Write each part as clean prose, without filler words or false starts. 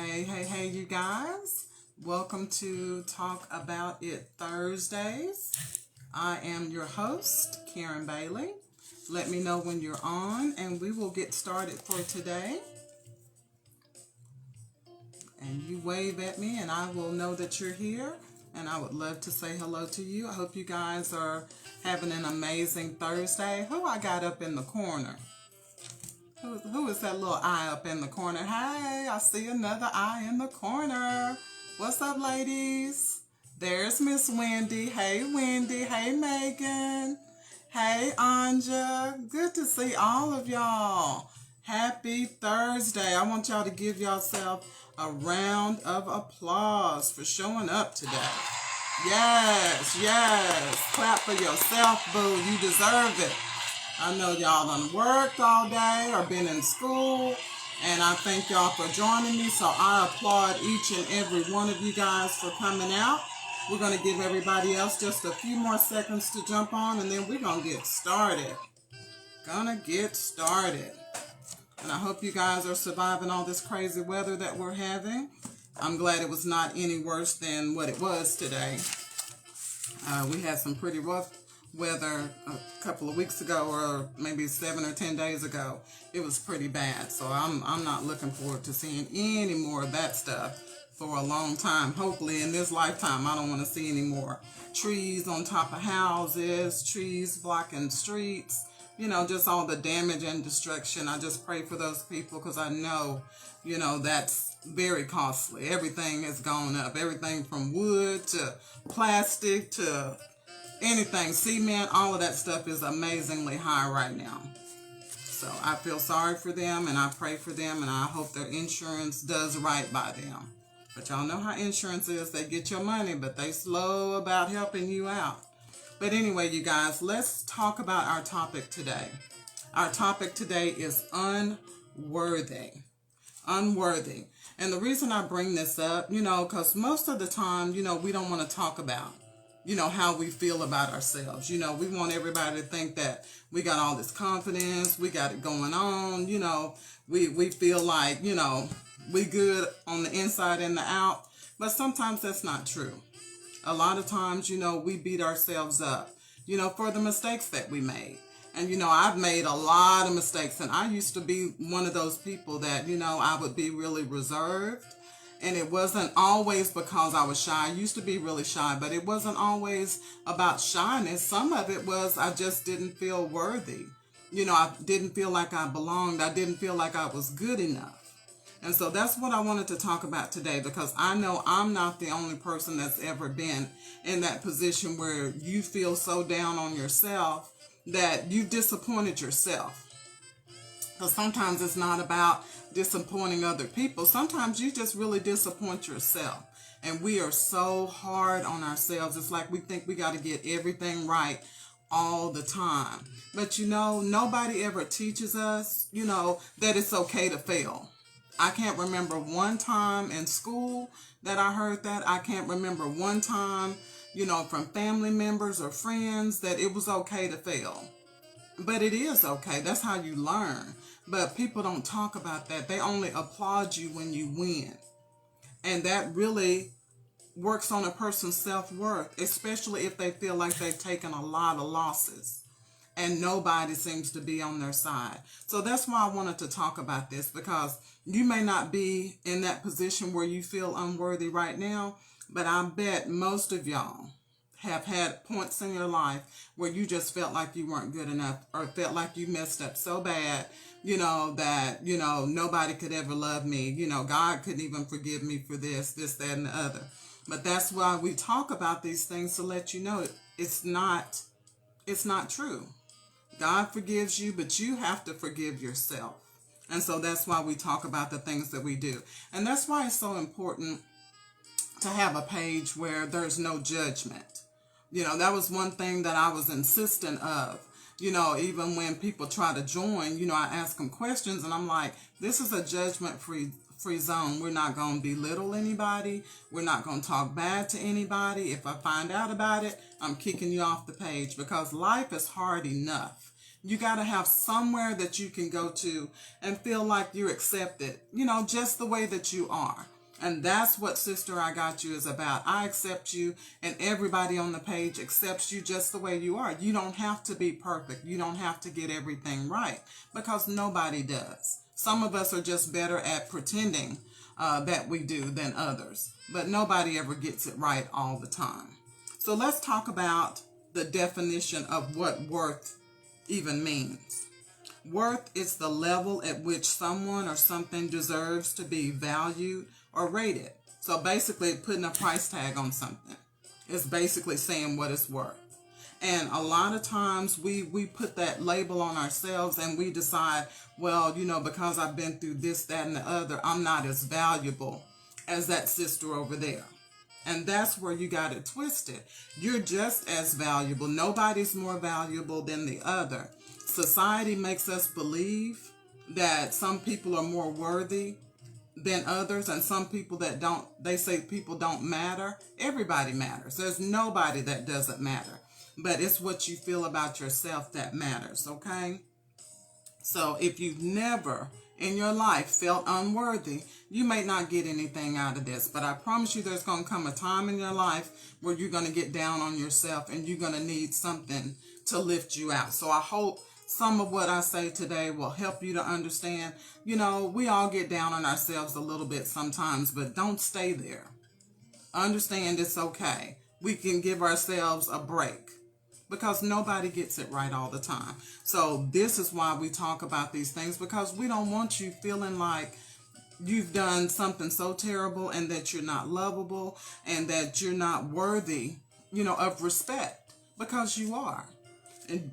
Hey, you guys. Welcome to Talk About It Thursdays. I am your host, Karen Bailey. Let me know when you're on and we will get started for today. And you wave at me and I will know that you're here. And I would love to say hello to you. I hope you guys are having an amazing Thursday. Who I got up in the corner? Who is that little eye up in the corner? Hey, I see another eye in the corner. What's up, ladies? There's Miss Wendy. Hey, Wendy. Hey, Megan. Hey, Anja. Good to see all of y'all. Happy Thursday. I want y'all to give yourself a round of applause for showing up today. Yes. Clap for yourself, boo. You deserve it. I know y'all done worked all day or been in school, and I thank y'all for joining me. So I applaud each and every one of you guys for coming out. We're going to give everybody else just a few more seconds to jump on, and then we're going to get started. And I hope you guys are surviving all this crazy weather that we're having. I'm glad it was not any worse than what it was today. We had some pretty rough weather a couple of weeks ago, or maybe 7 or 10 days ago. It was pretty bad, so I'm not looking forward to seeing any more of that stuff for a long time. Hopefully in this lifetime I don't want to see any more trees on top of houses, trees blocking streets, just all the damage and destruction. I just pray for those people because I know, that's very costly. Everything has gone up, everything from wood to plastic to anything, cement, all of that stuff is amazingly high right now. So I feel sorry for them and I pray for them and I hope their insurance does right by them. But y'all know how insurance is. They get your money, but they slow about helping you out. But anyway, you guys, let's talk about our topic today. Our topic today is unworthy. Unworthy. And the reason I bring this up, because most of the time, we don't want to talk about how we feel about ourselves. We want everybody to think that we got all this confidence, we got it going on, we feel like, we good on the inside and the out. But sometimes that's not true. A lot of times, we beat ourselves up, for the mistakes that we made. And, I've made a lot of mistakes, and I used to be one of those people that, I would be really reserved. And it wasn't always because I was shy. I used to be really shy, but it wasn't always about shyness. Some of it was I just didn't feel worthy. I didn't feel like I belonged. I didn't feel like I was good enough. And so that's what I wanted to talk about today, because I know I'm not the only person that's ever been in that position where you feel so down on yourself that you've disappointed yourself. Because sometimes it's not about disappointing other people. Sometimes you just really disappoint yourself. And we are so hard on ourselves. It's like we think we got to get everything right all the time. But nobody ever teaches us, that it's okay to fail. I can't remember one time in school that I heard that. I can't remember one time, from family members or friends that it was okay to fail. But it is okay. That's how you learn. But people don't talk about that. They only applaud you when you win. And that really works on a person's self-worth, especially if they feel like they've taken a lot of losses and nobody seems to be on their side. So that's why I wanted to talk about this, because you may not be in that position where you feel unworthy right now, but I bet most of y'all have had points in your life where you just felt like you weren't good enough, or felt like you messed up so bad, that, nobody could ever love me. God couldn't even forgive me for this, that, and the other. But that's why we talk about these things, to let you know it's not true. God forgives you, but you have to forgive yourself. And so that's why we talk about the things that we do. And that's why it's so important to have a page where there's no judgment. That was one thing that I was insistent of. Even when people try to join, I ask them questions and I'm like, this is a judgment-free zone. We're not going to belittle anybody. We're not going to talk bad to anybody. If I find out about it, I'm kicking you off the page, because life is hard enough. You got to have somewhere that you can go to and feel like you're accepted, just the way that you are. And that's what Sister I Got You is about. I accept you, and everybody on the page accepts you just the way you are. You don't have to be perfect. You don't have to get everything right, because nobody does. Some of us are just better at pretending that we do than others, but nobody ever gets it right all the time. So let's talk about the definition of what worth even means. Worth is the level at which someone or something deserves to be valued or rated. So basically putting a price tag on something is basically saying what it's worth. And a lot of times we put that label on ourselves and we decide, well, because I've been through this, that, and the other, I'm not as valuable as that sister over there. And that's where you got it twisted. You're just as valuable. Nobody's more valuable than the other. Society makes us believe that some people are more worthy than others, and some people that don't, they say people don't matter. Everybody matters. There's nobody that doesn't matter. But it's what you feel about yourself that matters, okay? So if you've never in your life felt unworthy, you may not get anything out of this. But I promise you there's going to come a time in your life where you're going to get down on yourself and you're going to need something to lift you out. So I hope some of what I say today will help you to understand, we all get down on ourselves a little bit sometimes, but don't stay there. Understand it's okay. We can give ourselves a break, because nobody gets it right all the time. So this is why we talk about these things, because we don't want you feeling like you've done something so terrible and that you're not lovable and that you're not worthy, of respect, because you are.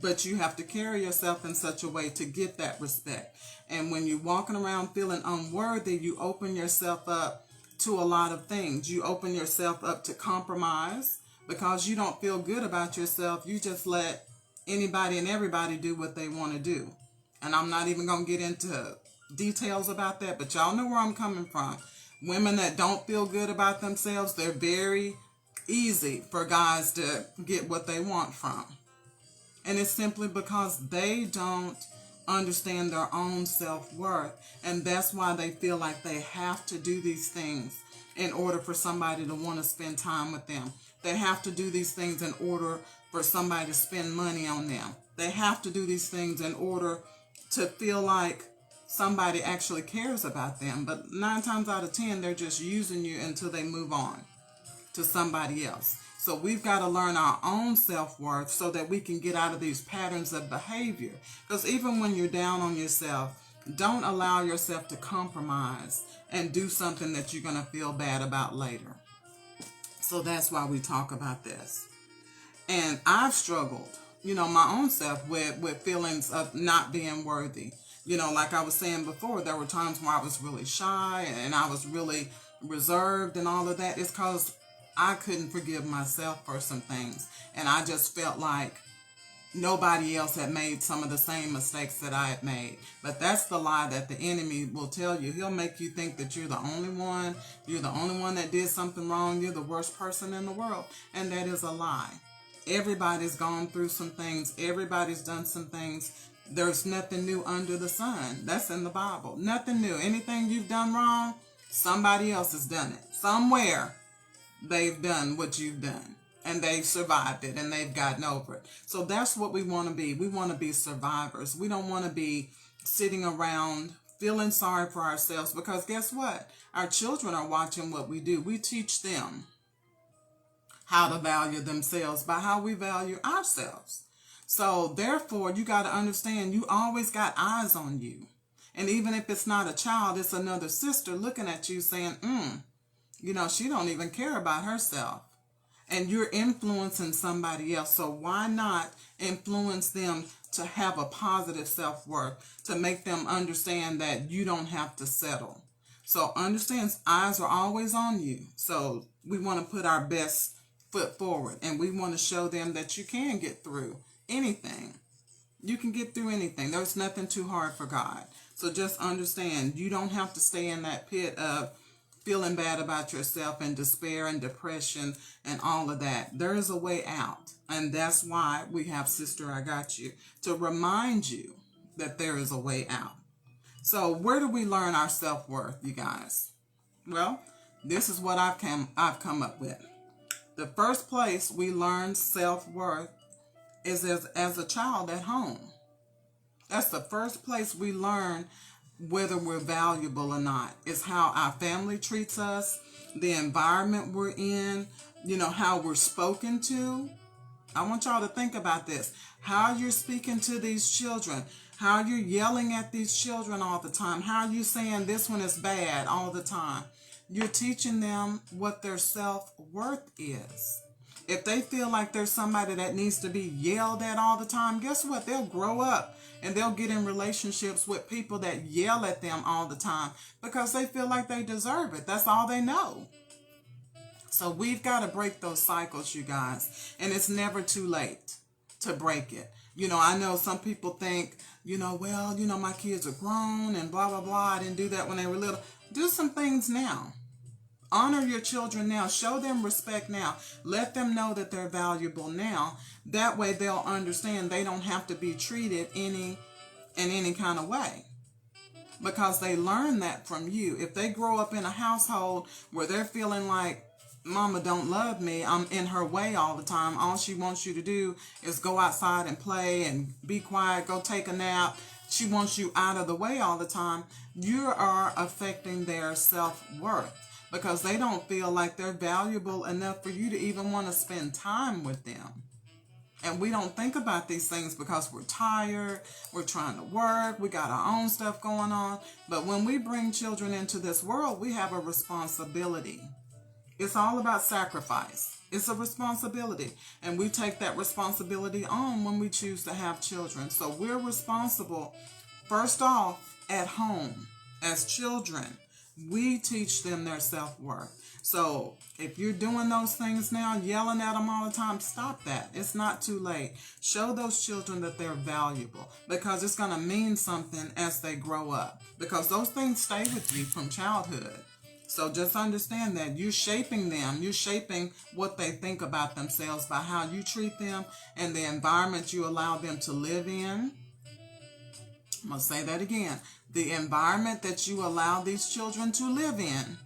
But you have to carry yourself in such a way to get that respect. And when you're walking around feeling unworthy, you open yourself up to a lot of things. You open yourself up to compromise, because you don't feel good about yourself. You just let anybody and everybody do what they want to do. And I'm not even going to get into details about that, but y'all know where I'm coming from. Women that don't feel good about themselves, they're very easy for guys to get what they want from. And it's simply because they don't understand their own self-worth. And that's why they feel like they have to do these things in order for somebody to want to spend time with them. They have to do these things in order for somebody to spend money on them. They have to do these things in order to feel like somebody actually cares about them. But 9 times out of 10, they're just using you until they move on to somebody else. So we've got to learn our own self-worth so that we can get out of these patterns of behavior. Because even when you're down on yourself, don't allow yourself to compromise and do something that you're going to feel bad about later. So that's why we talk about this. And I've struggled, my own self with feelings of not being worthy. Like I was saying before, there were times where I was really shy and I was really reserved and all of that. It's because I couldn't forgive myself for some things. And I just felt like nobody else had made some of the same mistakes that I had made. But that's the lie that the enemy will tell you. He'll make you think that you're the only one. You're the only one that did something wrong. You're the worst person in the world. And that is a lie. Everybody's gone through some things. Everybody's done some things. There's nothing new under the sun. That's in the Bible. Nothing new. Anything you've done wrong, somebody else has done it. Somewhere they've done what you've done. And they've survived it and they've gotten over it. So that's what we want to be. We want to be survivors. We don't want to be sitting around feeling sorry for ourselves, because guess what? Our children are watching what we do. We teach them how to value themselves by how we value ourselves. So therefore, you got to understand, you always got eyes on you. And even if it's not a child, it's another sister looking at you saying, she don't even care about herself. And you're influencing somebody else. So why not influence them to have a positive self-worth, to make them understand that you don't have to settle. So understand, eyes are always on you. So we want to put our best foot forward, and we want to show them that you can get through anything. You can get through anything. There's nothing too hard for God. So just understand, you don't have to stay in that pit of feeling bad about yourself and despair and depression and all of that. There is a way out. And that's why we have Sister I Got You, to remind you that there is a way out. So where do we learn our self-worth, you guys? Well, This is what I've come up with. The first place we learn self-worth is as a child at home. That's the first place we learn whether we're valuable or not. It's how our family treats us, the environment we're in, how we're spoken to. I want y'all to think about this. How you're speaking to these children. How you're yelling at these children all the time. How you saying this one is bad all the time. You're teaching them what their self-worth is. If they feel like there's somebody that needs to be yelled at all the time, guess what? They'll grow up and they'll get in relationships with people that yell at them all the time because they feel like they deserve it. That's all they know. So we've got to break those cycles, you guys. And it's never too late to break it. I know some people think, my kids are grown and blah, blah, blah. I didn't do that when they were little. Do some things now. Honor your children now. Show them respect now. Let them know that they're valuable now. That way they'll understand they don't have to be treated in any kind of way. Because they learn that from you. If they grow up in a household where they're feeling like, Mama don't love me, I'm in her way all the time. All she wants you to do is go outside and play and be quiet, go take a nap. She wants you out of the way all the time. You are affecting their self-worth because they don't feel like they're valuable enough for you to even want to spend time with them. And we don't think about these things because we're tired, we're trying to work, we got our own stuff going on. But when we bring children into this world, we have a responsibility. It's all about sacrifice. It's a responsibility. And we take that responsibility on when we choose to have children. So we're responsible, first off, at home. As children, we teach them their self-worth. So if you're doing those things now, yelling at them all the time, stop that. It's not too late. Show those children that they're valuable because it's going to mean something as they grow up. Because those things stay with you from childhood. So just understand that you're shaping them. You're shaping what they think about themselves by how you treat them and the environment you allow them to live in. I'm going to say that again. The environment that you allow these children to live in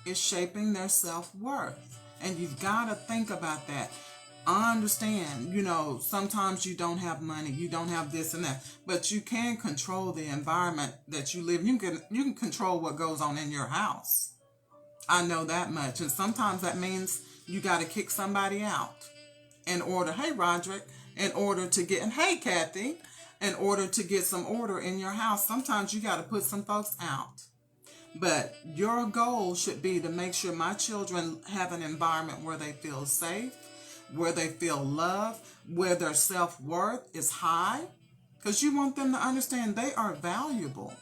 is shaping their self-worth. And you've got to think about that. I understand, sometimes you don't have money, you don't have this and that, but you can control the environment that you live in. You can control what goes on in your house. I know that much. And sometimes that means you got to kick somebody out in order, hey, Roderick, in order to get, and hey, Kathy, in order to get some order in your house. Sometimes you got to put some folks out. But your goal should be to make sure my children have an environment where they feel safe, where they feel loved, where their self-worth is high. Because you want them to understand they are valuable.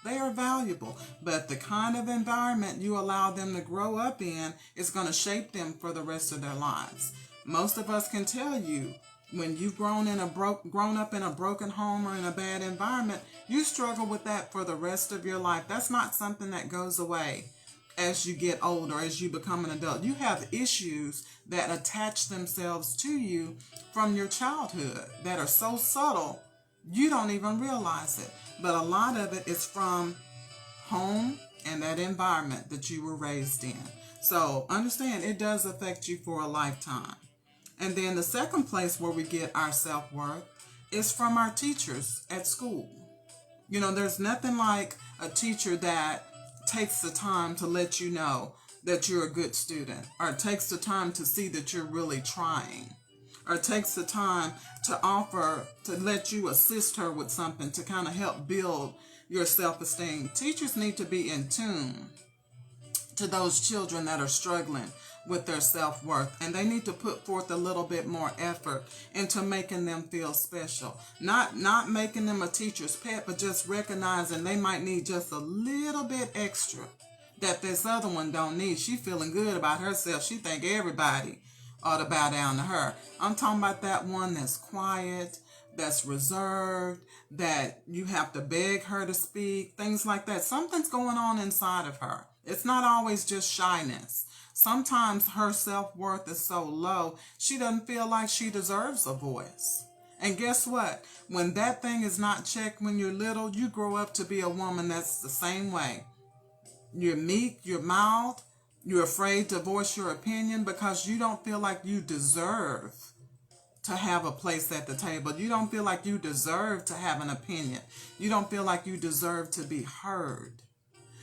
They are valuable, but the kind of environment you allow them to grow up in is going to shape them for the rest of their lives. Most of us can tell you when you've grown up in a broken home or in a bad environment, you struggle with that for the rest of your life. That's not something that goes away as you get older, as you become an adult. You have issues that attach themselves to you from your childhood that are so subtle you don't even realize it. But a lot of it is from home and that environment that you were raised in. So understand it does affect you for a lifetime. And then the second place where we get our self-worth is from our teachers at school. There's nothing like a teacher that takes the time to let you know that you're a good student, or takes the time to see that you're really trying, or takes the time to offer to let you assist her with something to kind of help build your self-esteem. Teachers need to be in tune to those children that are struggling with their self-worth, and they need to put forth a little bit more effort into making them feel special. Not making them a teacher's pet, but just recognizing they might need just a little bit extra that this other one don't need. She feeling good about herself. She think everybody ought to bow down to her. I'm talking about that one that's quiet, that's reserved, that you have to beg her to speak, things like that. Something's going on inside of her. It's not always just shyness. Sometimes her self-worth is so low, she doesn't feel like she deserves a voice. And guess what? When that thing is not checked when you're little, you grow up to be a woman that's the same way. You're meek, you're mild, You're afraid to voice your opinion because you don't feel like you deserve to have a place at the table. You don't feel like you deserve to have an opinion. You don't feel like you deserve to be heard.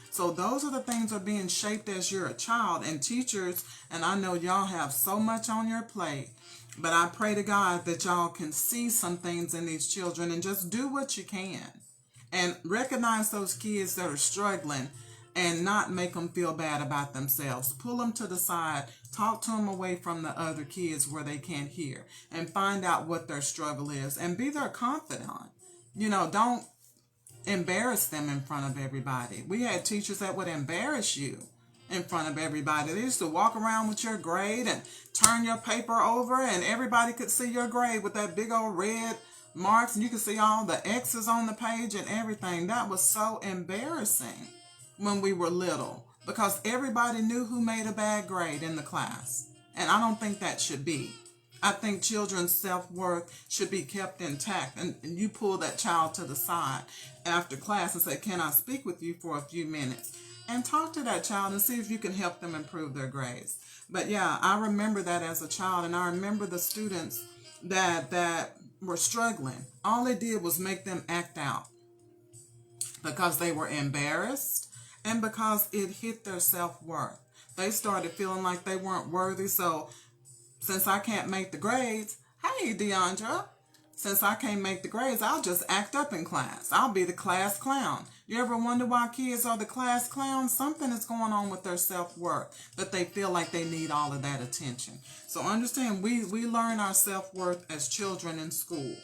So those are the things that are being shaped as you're a child. And teachers, and I know y'all have so much on your plate, but I pray to God that y'all can see some things in these children and just do what you can. And recognize those kids that are struggling and not make them feel bad about themselves. Pull them to the side, talk to them away from the other kids where they can't hear, and find out what their struggle is and be their confidant. Don't embarrass them in front of everybody. We had teachers that would embarrass you in front of everybody. They used to walk around with your grade and turn your paper over, and everybody could see your grade with that big old red marks, and you could see all the X's on the page and everything. That was so embarrassing when we were little, because everybody knew who made a bad grade in the class. And I don't think that should be. I think children's self-worth should be kept intact. And you pull that child to the side after class and say, can I speak with you for a few minutes? And talk to that child and see if you can help them improve their grades. But yeah, I remember that as a child, and I remember the students that were struggling. All they did was make them act out because they were embarrassed and because it hit their self-worth. They started feeling like they weren't worthy. So since I can't make the grades, hey, Deandra, since I can't make the grades, I'll just act up in class. I'll be the class clown. You ever wonder why kids are the class clowns? Something is going on with their self-worth, that they feel like they need all of that attention. So understand, we learn our self-worth as children in school.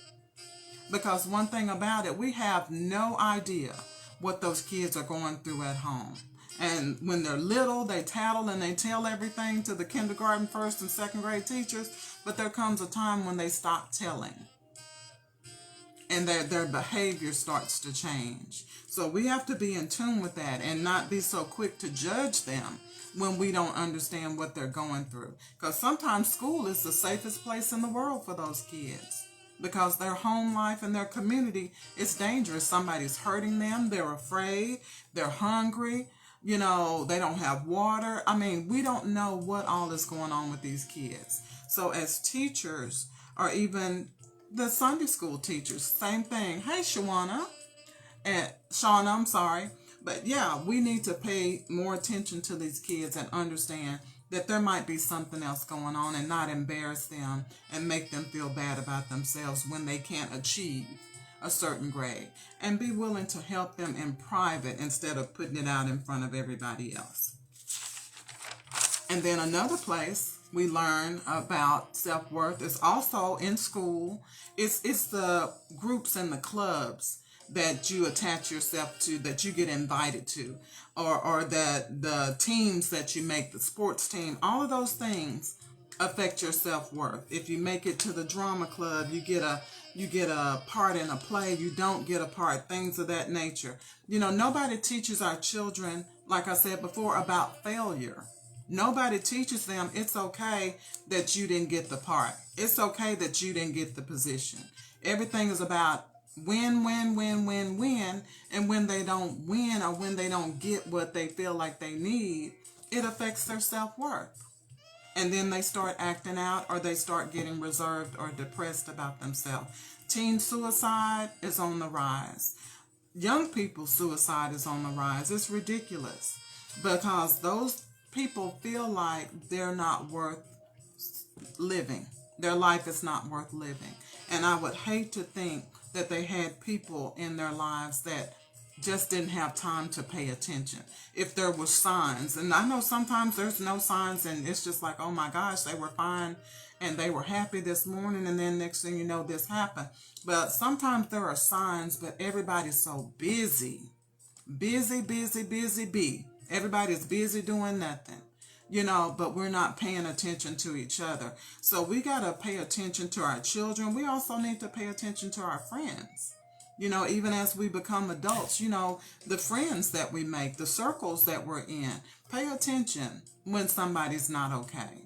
Because one thing about it, we have no idea what those kids are going through at home. And when they're little, they tattle and they tell everything to the kindergarten, first and second grade teachers. But there comes a time when they stop telling, and their behavior starts to change. So we have to be in tune with that and not be so quick to judge them when we don't understand what they're going through. Because sometimes school is the safest place in the world for those kids, because their home life and their community is dangerous. Somebody's hurting them. They're afraid. They're hungry. They don't have water. I mean, we don't know what all is going on with these kids. So as teachers, or even the Sunday school teachers, same thing. Hey, Shauna, I'm sorry. But yeah, we need to pay more attention to these kids and understand that there might be something else going on, and not embarrass them and make them feel bad about themselves when they can't achieve a certain grade, and be willing to help them in private instead of putting it out in front of everybody else. And then another place we learn about self-worth is also in school. It's the groups and the clubs that you attach yourself to, that you get invited to, or that the teams that you make, the sports team, all of those things affect your self-worth. If you make it to the drama club, you get a part in a play, you don't get a part, things of that nature. Nobody teaches our children, like I said before, about failure. Nobody teaches them it's okay that you didn't get the part. It's okay that you didn't get the position. Everything is about win, win, win, win, win. And when they don't win, or when they don't get what they feel like they need, it affects their self-worth. And then they start acting out, or they start getting reserved or depressed about themselves. Teen suicide is on the rise. Young people's suicide is on the rise. It's ridiculous, because those people feel like they're not worth living. Their life is not worth living. And I would hate to think that they had people in their lives that just didn't have time to pay attention. If there were signs, and I know sometimes there's no signs, and it's just like, oh my gosh, they were fine and they were happy this morning, and then next thing you know, this happened. But sometimes there are signs, but everybody's so busy. Everybody's busy doing nothing, but we're not paying attention to each other. So we got to pay attention to our children. We also need to pay attention to our friends. Even as we become adults, the friends that we make, the circles that we're in, pay attention when somebody's not okay.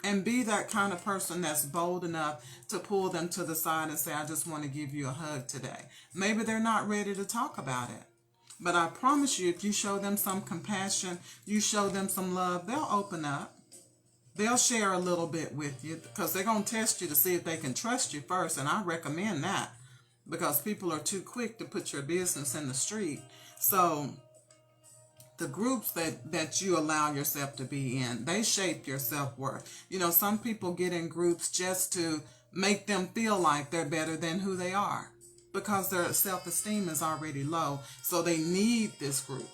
And be that kind of person that's bold enough to pull them to the side and say, I just want to give you a hug today. Maybe they're not ready to talk about it. But I promise you, if you show them some compassion, you show them some love, they'll open up. They'll share a little bit with you because they're going to test you to see if they can trust you first. And I recommend that because people are too quick to put your business in the street. So the groups that you allow yourself to be in, they shape your self-worth. You know, some people get in groups just to make them feel like they're better than who they are because their self-esteem is already low. So they need this group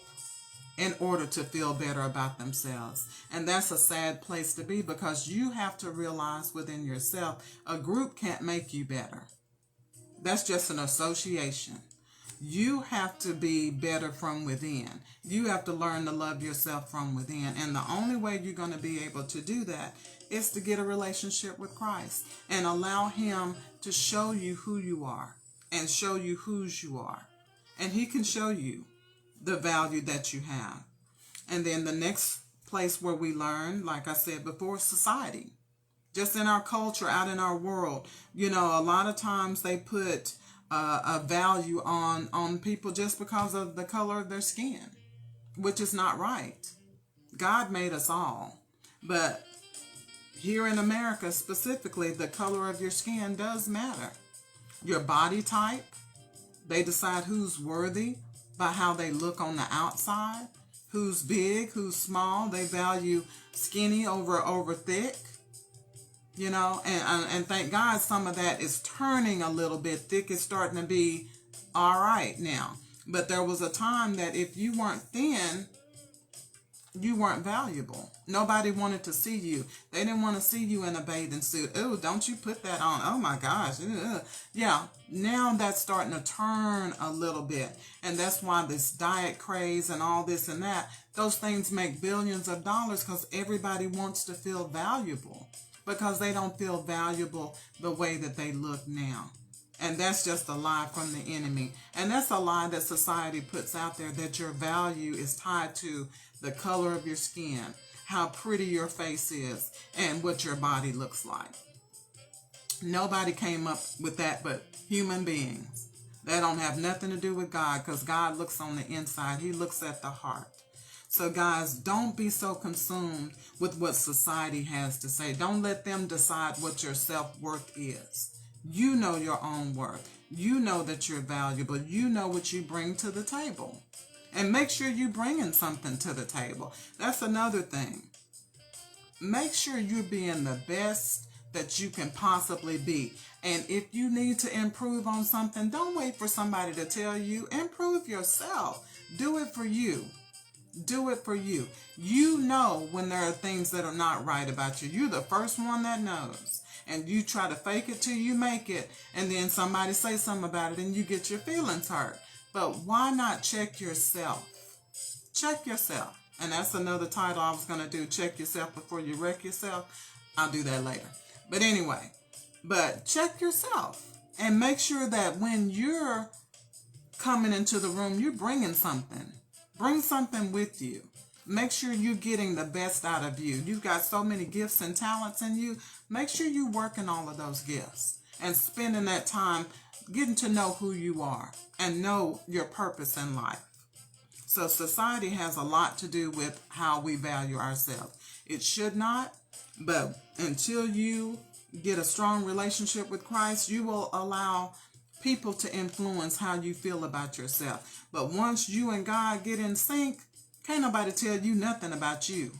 in order to feel better about themselves. And that's a sad place to be because you have to realize within yourself, a group can't make you better. That's just an association. You have to be better from within. You have to learn to love yourself from within. And the only way you're going to be able to do that is to get a relationship with Christ and allow Him to show you who you are and show you whose you are. And He can show you the value that you have. And then the next place where we learn, like I said before, society. Just in our culture, out in our world, you know, a lot of times they put a value on people just because of the color of their skin, which is not right. God made us all. But here in America specifically, the color of your skin does matter. Your body type, they decide who's worthy by how they look on the outside, who's big, who's small. They value skinny over thick, you know, and thank God some of that is turning a little bit. Thick is starting to be all right now. But there was a time that if you weren't thin, you weren't valuable. Nobody wanted to see you. They didn't want to see you in a bathing suit. Oh, don't you put that on. Oh my gosh. Ugh. Yeah, now that's starting to turn a little bit. And that's why this diet craze and all this and that, those things make billions of dollars because everybody wants to feel valuable because they don't feel valuable the way that they look now. And that's just a lie from the enemy. And that's a lie that society puts out there, that your value is tied to the color of your skin, how pretty your face is, and what your body looks like. Nobody came up with that but human beings. That don't have nothing to do with God because God looks on the inside. He looks at the heart. So guys, don't be so consumed with what society has to say. Don't let them decide what your self-worth is. You know your own worth. You know that you're valuable. You know what you bring to the table. And make sure you're bringing something to the table. That's another thing. Make sure you're being the best that you can possibly be. And if you need to improve on something, don't wait for somebody to tell you. Improve yourself. Do it for you. Do it for you. You know when there are things that are not right about you. You're the first one that knows. And you try to fake it till you make it, and then somebody say something about it and you get your feelings hurt. But why not check yourself? Check yourself. And that's another title I was going to do, check yourself before you wreck yourself. I'll do that later. But anyway, but check yourself and make sure that when you're coming into the room, you're bringing something. Bring something with you. Make sure you're getting the best out of you. You've got so many gifts and talents in you. Make sure you're working all of those gifts and spending that time getting to know who you are and know your purpose in life. So society has a lot to do with how we value ourselves. It should not, but until you get a strong relationship with Christ, you will allow people to influence how you feel about yourself. But once you and God get in sync, can't nobody tell you nothing about you.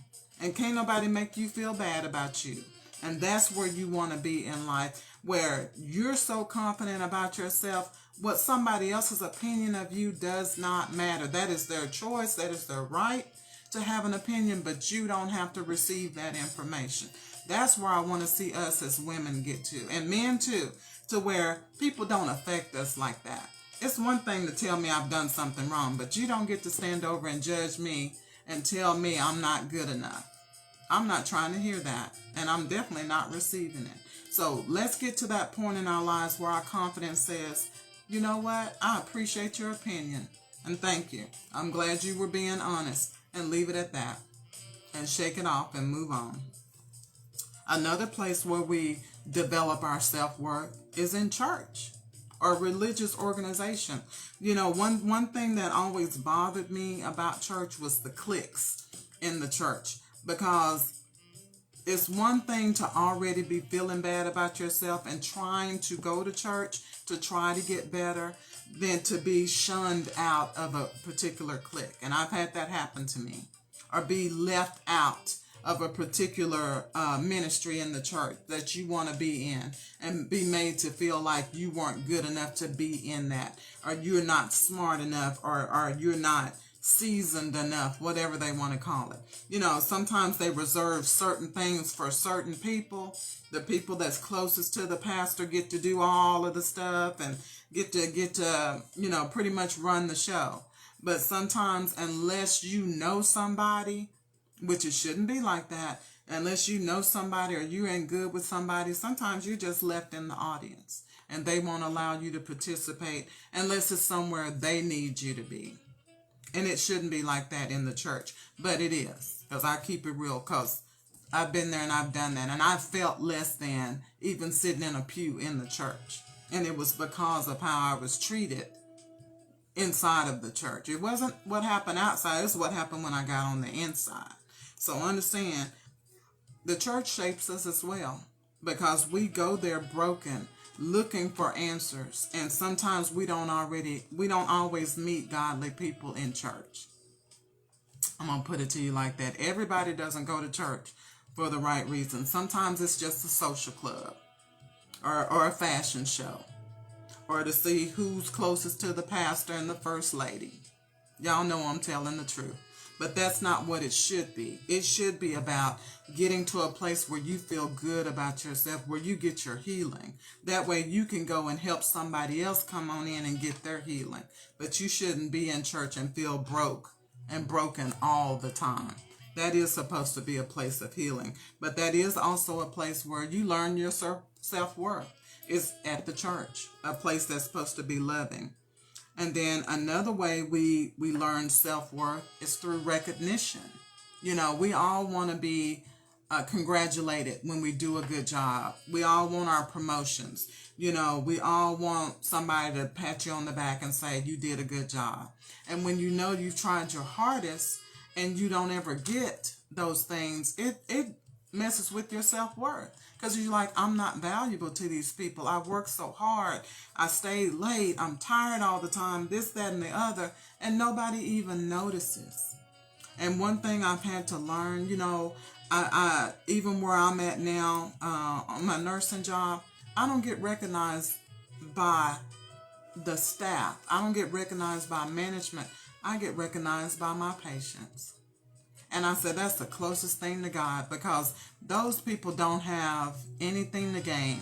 And can't nobody make you feel bad about you. And that's where you want to be in life, where you're so confident about yourself, what somebody else's opinion of you does not matter. That is their choice. That is their right to have an opinion, but you don't have to receive that information. That's where I want to see us as women get to, and men too, to where people don't affect us like that. It's one thing to tell me I've done something wrong, but you don't get to stand over and judge me and tell me I'm not good enough. I'm not trying to hear that, and I'm definitely not receiving it. So let's get to that point in our lives where our confidence says, you know what? I appreciate your opinion, and thank you. I'm glad you were being honest, and leave it at that, and shake it off and move on. Another place where we develop our self-worth is in church. or religious organization. You know, one thing that always bothered me about church was the cliques in the church, because it's one thing to already be feeling bad about yourself and trying to go to church to try to get better than to be shunned out of a particular clique. And I've had that happen to me. Or be left out of a particular ministry in the church that you want to be in, and be made to feel like you weren't good enough to be in that, or you're not smart enough, or you're not seasoned enough, whatever they want to call it. You know, sometimes they reserve certain things for certain people. The people that's closest to the pastor get to do all of the stuff and get to you know, pretty much run the show. But sometimes, unless you know somebody, which it shouldn't be like that, unless you know somebody or you're in good with somebody, sometimes you're just left in the audience and they won't allow you to participate unless it's somewhere they need you to be. And it shouldn't be like that in the church, but it is, because I keep it real, because I've been there and I've done that, and I felt less than even sitting in a pew in the church. And it was because of how I was treated inside of the church. It wasn't what happened outside, it's what happened when I got on the inside. So understand, the church shapes us as well, because we go there broken, looking for answers, and sometimes we don't always meet godly people in church. I'm gonna put it to you like that. Everybody doesn't go to church for the right reason. Sometimes it's just a social club, or a fashion show, or to see who's closest to the pastor and the first lady. Y'all know I'm telling the truth. But that's not what it should be. It should be about getting to a place where you feel good about yourself, where you get your healing. That way you can go and help somebody else come on in and get their healing. But you shouldn't be in church and feel broke and broken all the time. That is supposed to be a place of healing. But that is also a place where you learn your self-worth. It's at the church, a place that's supposed to be loving. And then another way we learn self-worth is through recognition. You know, we all want to be congratulated when we do a good job. We all want our promotions. You know, we all want somebody to pat you on the back and say, you did a good job. And when you know you've tried your hardest and you don't ever get those things, it messes with your self-worth. Because you're like, I'm not valuable to these people. I work so hard. I stay late. I'm tired all the time. This, that, and the other. And nobody even notices. And one thing I've had to learn, you know, I even where I'm at now, on my nursing job, I don't get recognized by the staff. I don't get recognized by management. I get recognized by my patients. And I said, that's the closest thing to God, because those people don't have anything to gain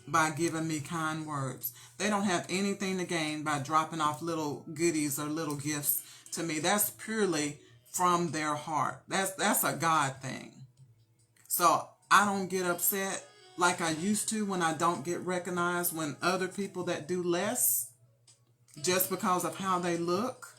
by giving me kind words. They don't have anything to gain by dropping off little goodies or little gifts to me. That's purely from their heart. That's a God thing. So I don't get upset like I used to when I don't get recognized, when other people that do less just because of how they look.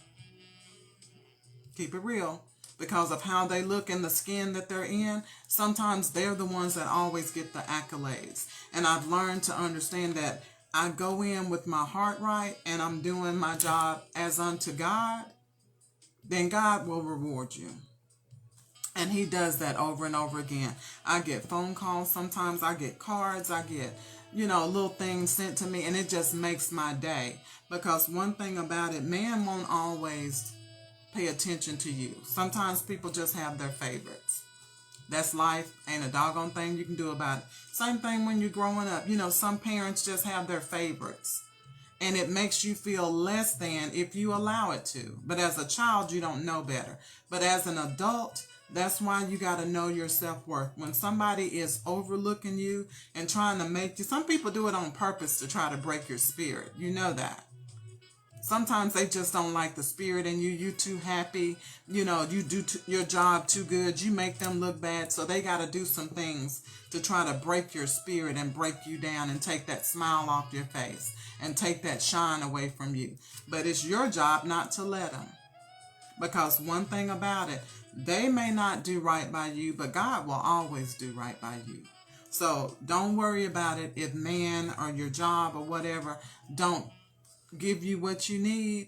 Keep it real. Because of how they look and the skin that they're in, sometimes they're the ones that always get the accolades. And I've learned to understand that I go in with my heart right and I'm doing my job as unto God, then God will reward you. And He does that over and over again. I get phone calls sometimes, I get cards, I get, you know, little things sent to me, and it just makes my day. Because one thing about it, man won't always pay attention to you. Sometimes people just have their favorites. That's life. Ain't a doggone thing you can do about it. Same thing when you're growing up. You know, some parents just have their favorites. And it makes you feel less than if you allow it to. But as a child, you don't know better. But as an adult, that's why you got to know your self-worth. When somebody is overlooking you and trying to make you, some people do it on purpose to try to break your spirit. You know that. Sometimes they just don't like the spirit in you. You too happy. You know, you do your job too good. You make them look bad. So they got to do some things to try to break your spirit and break you down and take that smile off your face and take that shine away from you. But it's your job not to let them. Because one thing about it, they may not do right by you, but God will always do right by you. So don't worry about it if man or your job or whatever don't give you what you need.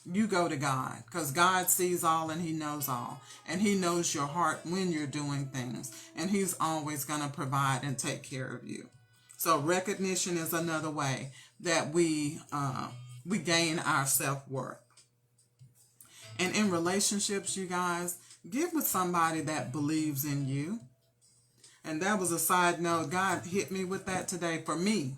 You go to God, because God sees all and he knows all. And he knows your heart when you're doing things. And he's always going to provide and take care of you. So recognition is another way that we gain our self-worth. And in relationships, you guys, get with somebody that believes in you. And that was a side note. God hit me with that today for me.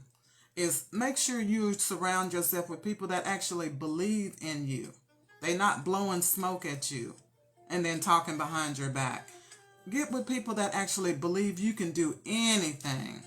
Is make sure you surround yourself with people that actually believe in you. They're not blowing smoke at you and then talking behind your back. Get with people that actually believe you can do anything.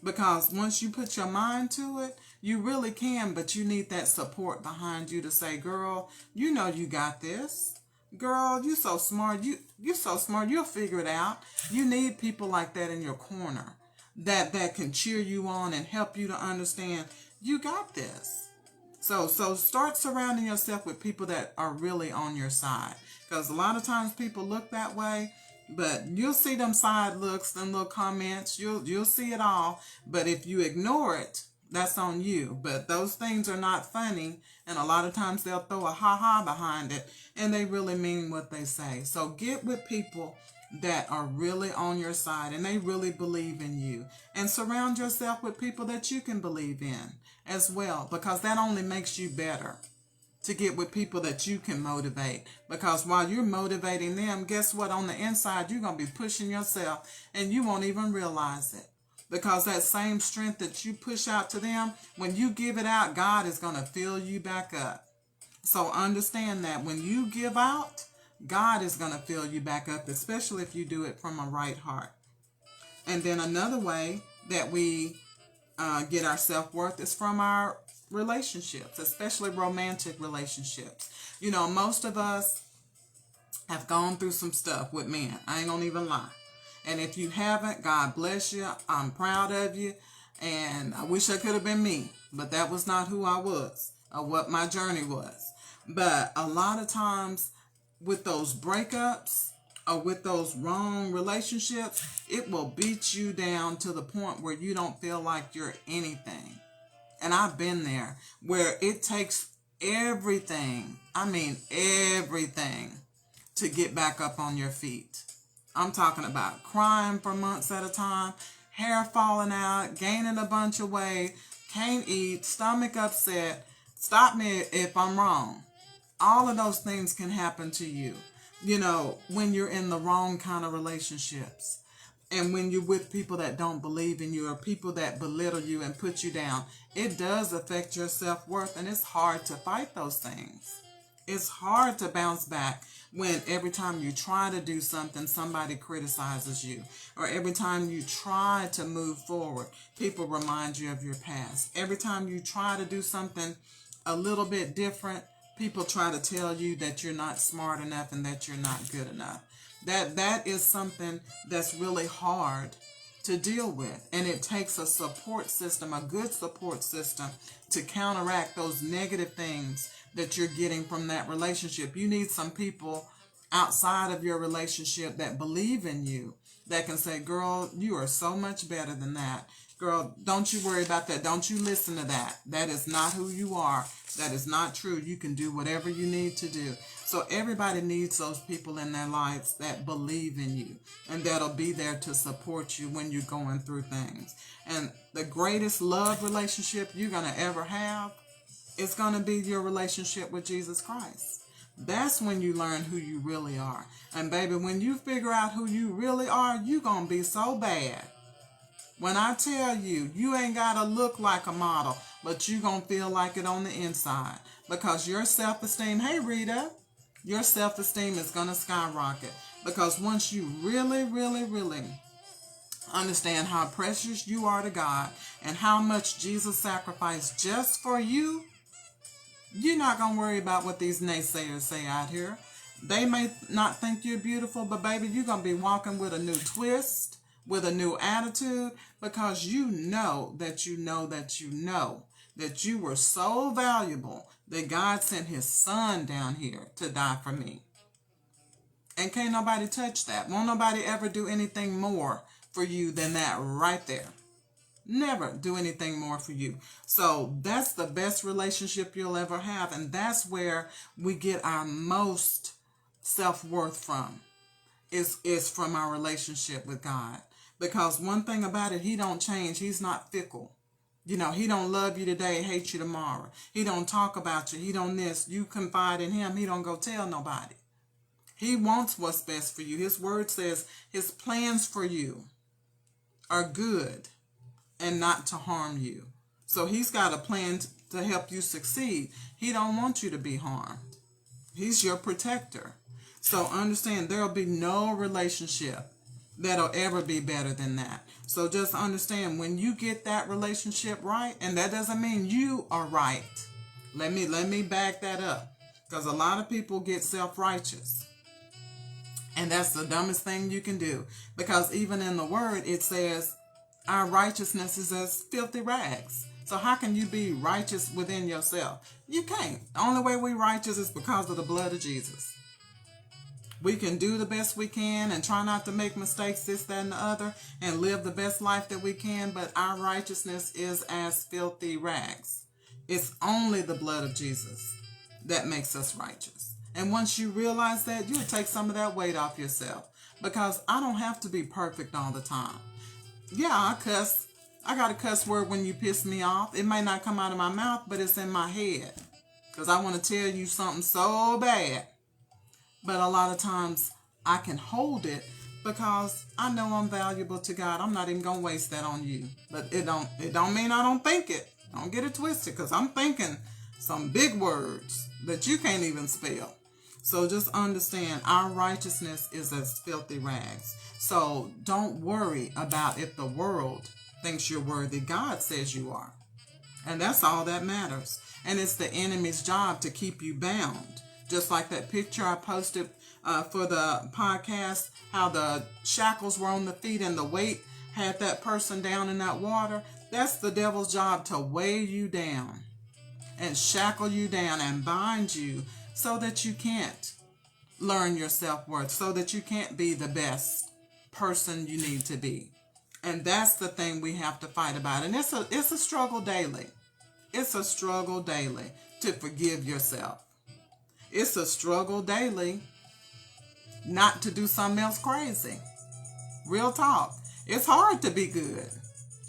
Because once you put your mind to it, you really can, but you need that support behind you to say, girl, you know you got this. Girl, you so smart. You're so smart. You'll figure it out. You need people like that in your corner that can cheer you on and help you to understand you got this. So start surrounding yourself with people that are really on your side. Because a lot of times people look that way, but you'll see them side looks, them little comments. You'll see it all. But if you ignore it, that's on you. But those things are not funny. And a lot of times they'll throw a ha-ha behind it. And they really mean what they say. So get with people that are really on your side and they really believe in you. And surround yourself with people that you can believe in as well. Because that only makes you better. To get with people that you can motivate. Because while you're motivating them, guess what? On the inside, you're going to be pushing yourself and you won't even realize it. Because that same strength that you push out to them, when you give it out, God is going to fill you back up. So understand that when you give out, God is going to fill you back up, especially if you do it from a right heart. And then another way that we get our self-worth is from our relationships, especially romantic relationships. You know, most of us have gone through some stuff with men. I ain't gonna even lie. And if you haven't, God bless you. I'm proud of you. And I wish I could have been me. But that was not who I was or what my journey was. But a lot of times with those breakups or with those wrong relationships, it will beat you down to the point where you don't feel like you're anything. And I've been there where it takes everything, I mean everything, to get back up on your feet. I'm talking about crying for months at a time, hair falling out, gaining a bunch of weight, can't eat, stomach upset. Stop me if I'm wrong. All of those things can happen to you, you know, when you're in the wrong kind of relationships. And when you're with people that don't believe in you or people that belittle you and put you down, it does affect your self-worth, and it's hard to fight those things. It's hard to bounce back when every time you try to do something, somebody criticizes you. Or every time you try to move forward, people remind you of your past. Every time you try to do something a little bit different, people try to tell you that you're not smart enough and that you're not good enough. That is something that's really hard to deal with. And it takes a support system, a good support system, to counteract those negative things that you're getting from that relationship. You need some people outside of your relationship that believe in you, that can say, girl, you are so much better than that. Girl, don't you worry about that. Don't you listen to that. That is not who you are. That is not true. You can do whatever you need to do. So everybody needs those people in their lives that believe in you and that'll be there to support you when you're going through things. And the greatest love relationship you're going to ever have is going to be your relationship with Jesus Christ. That's when you learn who you really are. And baby, when you figure out who you really are, you're going to be so bad. When I tell you, you ain't got to look like a model, but you're going to feel like it on the inside. Because your self-esteem, hey Rita, your self-esteem is going to skyrocket. Because once you really, really, really understand how precious you are to God and how much Jesus sacrificed just for you, you're not going to worry about what these naysayers say out here. They may not think you're beautiful, but baby, you're going to be walking with a new twist, with a new attitude, because you know that you know that you know that you were so valuable that God sent his son down here to die for me. And can't nobody touch that. Won't nobody ever do anything more for you than that right there. Never do anything more for you. So that's the best relationship you'll ever have. And that's where we get our most self-worth from, is from our relationship with God. Because one thing about it, he don't change. He's not fickle. You know, he don't love you today, hate you tomorrow. He don't talk about you. He don't this. You confide in him. He don't go tell nobody. He wants what's best for you. His word says his plans for you are good and not to harm you. So he's got a plan to help you succeed. He don't want you to be harmed. He's your protector. So understand, there'll be no relationship that'll ever be better than that. So just understand, when you get that relationship right, and that doesn't mean you are right. Let me back that up. Because a lot of people get self-righteous. And that's the dumbest thing you can do. Because even in the word, it says, our righteousness is as filthy rags. So how can you be righteous within yourself? You can't. The only way we're righteous is because of the blood of Jesus. We can do the best we can and try not to make mistakes, this, that, and the other, and live the best life that we can, but our righteousness is as filthy rags. It's only the blood of Jesus that makes us righteous. And once you realize that, you'll take some of that weight off yourself. Because I don't have to be perfect all the time. Yeah, I cuss. I got a cuss word when you piss me off. It may not come out of my mouth, but it's in my head. Because I want to tell you something so bad. But a lot of times I can hold it because I know I'm valuable to God. I'm not even going to waste that on you. But it don't mean I don't think it. Don't get it twisted, because I'm thinking some big words that you can't even spell. So just understand, our righteousness is as filthy rags. So don't worry about if the world thinks you're worthy. God says you are. And that's all that matters. And it's the enemy's job to keep you bound. Just like that picture I posted for the podcast, how the shackles were on the feet and the weight had that person down in that water. That's the devil's job, to weigh you down and shackle you down and bind you so that you can't learn your self-worth, so that you can't be the best person you need to be. And that's the thing we have to fight about. And it's a struggle daily. It's a struggle daily to forgive yourself. It's a struggle daily not to do something else crazy. Real talk. It's hard to be good.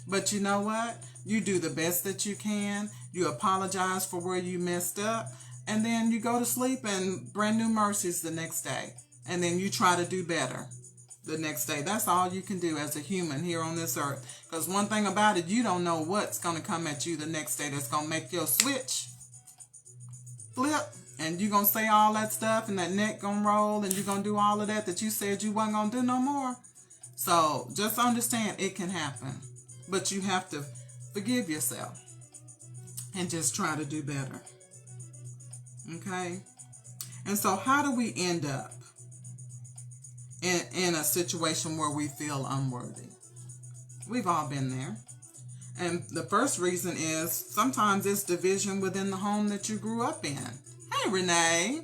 But you know what? You do the best that you can. You apologize for where you messed up. And then you go to sleep and brand new mercies the next day. And then you try to do better the next day. That's all you can do as a human here on this earth. Because one thing about it, you don't know what's going to come at you the next day that's going to make your switch flip. And you're going to say all that stuff, and that neck going to roll, and you're going to do all of that you said you wasn't going to do no more. So just understand, it can happen. But you have to forgive yourself and just try to do better. Okay? And so how do we end up in a situation where we feel unworthy? We've all been there. And the first reason is sometimes it's division within the home that you grew up in. Hey, Renee.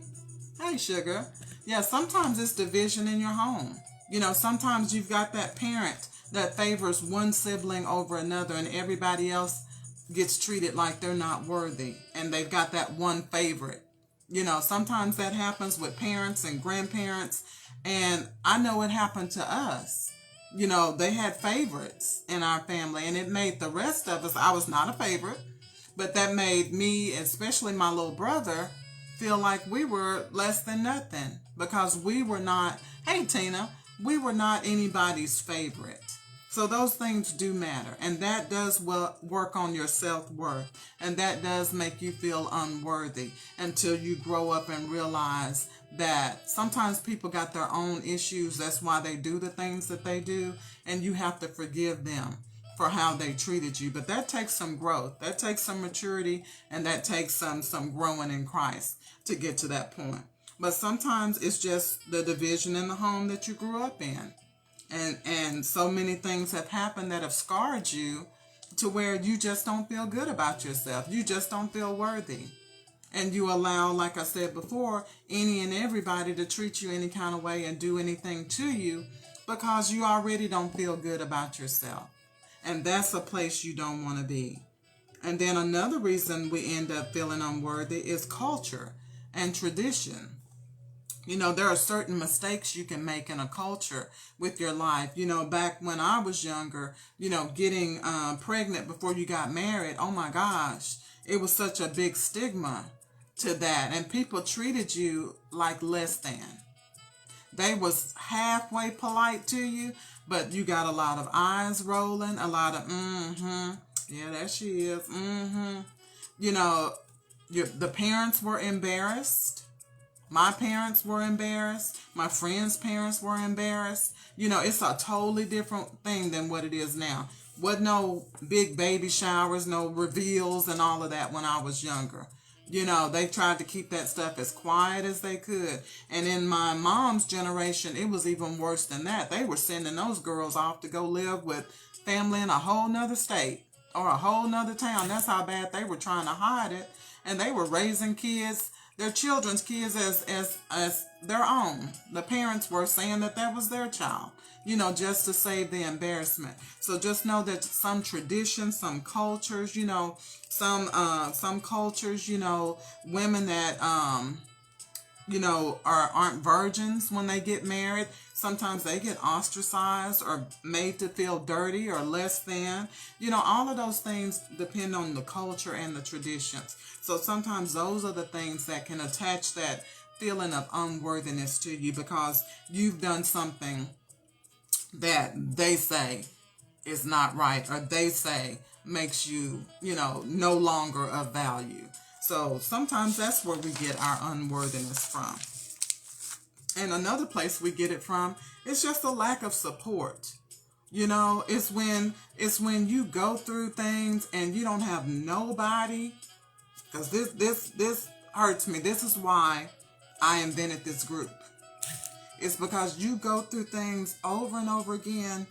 Hey, Sugar. Yeah, sometimes it's division in your home. You know, sometimes you've got that parent that favors one sibling over another, and everybody else gets treated like they're not worthy, and they've got that one favorite. You know, sometimes that happens with parents and grandparents, and I know it happened to us. You know, they had favorites in our family, and it made the rest of us, I was not a favorite, but that made me, especially my little brother, feel like we were less than nothing, because we were not, hey Tina, we were not anybody's favorite. So those things do matter, and that does work on your self-worth, and that does make you feel unworthy until you grow up and realize that sometimes people got their own issues. That's why they do the things that they do, and you have to forgive them for how they treated you. But that takes some growth, that takes some maturity, and that takes some growing in Christ to get to that point. But sometimes it's just the division in the home that you grew up in. And so many things have happened that have scarred you to where you just don't feel good about yourself. You just don't feel worthy. And you allow, like I said before, any and everybody to treat you any kind of way and do anything to you because you already don't feel good about yourself. And that's a place you don't want to be. And then another reason we end up feeling unworthy is culture and tradition. There are certain mistakes you can make in a culture with your life. Back when I was younger, getting pregnant before you got married, oh my gosh, it was such a big stigma to that. And people treated you like less than. They was halfway polite to you, but you got a lot of eyes rolling, a lot of yeah, there she is, the parents were embarrassed. My parents were embarrassed. My friends' parents were embarrassed. It's a totally different thing than what it is now. Wasn't no big baby showers, no reveals and all of that when I was younger. They tried to keep that stuff as quiet as they could. And in my mom's generation, it was even worse than that. They were sending those girls off to go live with family in a whole nother state or a whole nother town. That's how bad they were trying to hide it. And they were raising kids, their children's kids as their own. The parents were saying that was their child, just to save the embarrassment. So just know that some traditions, some cultures, some cultures, women that, aren't virgins when they get married. Sometimes they get ostracized or made to feel dirty or less than. All of those things depend on the culture and the traditions. So sometimes those are the things that can attach that feeling of unworthiness to you because you've done something that they say is not right or they say makes you, no longer of value. So sometimes that's where we get our unworthiness from. And another place we get it from is just a lack of support. It's when you go through things and you don't have nobody. Because this hurts me. This is why I invented this group. It's because you go through things over and over again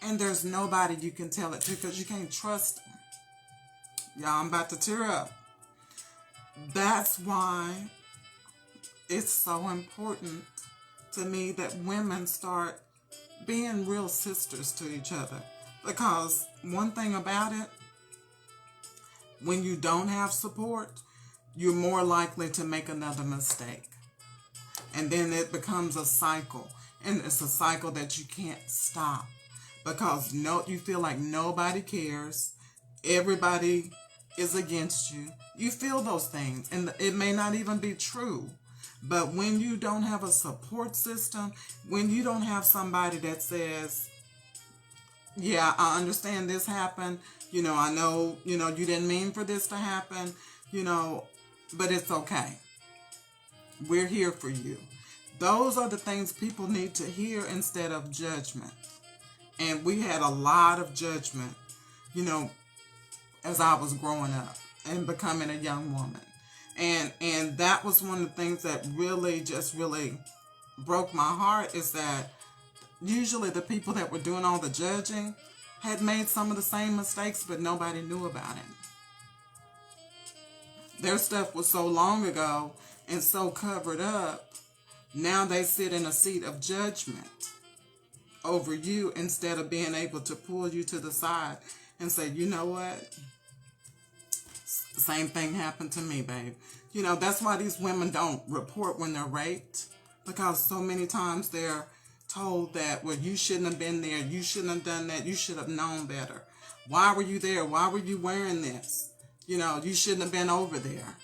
and there's nobody you can tell it to because you can't trust them. Y'all, I'm about to tear up. That's why it's so important to me that women start being real sisters to each other. Because one thing about it, when you don't have support, you're more likely to make another mistake. And then it becomes a cycle. And it's a cycle that you can't stop. Because you feel like nobody cares. Everybody is against you. You feel those things. And it may not even be true. But when you don't have a support system, when you don't have somebody that says, yeah, I understand this happened. I know, you didn't mean for this to happen, but it's okay. We're here for you. Those are the things people need to hear instead of judgment. And we had a lot of judgment, as I was growing up and becoming a young woman. And that was one of the things that really broke my heart is that usually the people that were doing all the judging had made some of the same mistakes, but nobody knew about it. Their stuff was so long ago and so covered up. Now they sit in a seat of judgment over you instead of being able to pull you to the side and say, you know what? The same thing happened to me, babe. That's why these women don't report when they're raped, because so many times they're told that, well, you shouldn't have been there. You shouldn't have done that. You should have known better. Why were you there? Why were you wearing this? You shouldn't have been over there.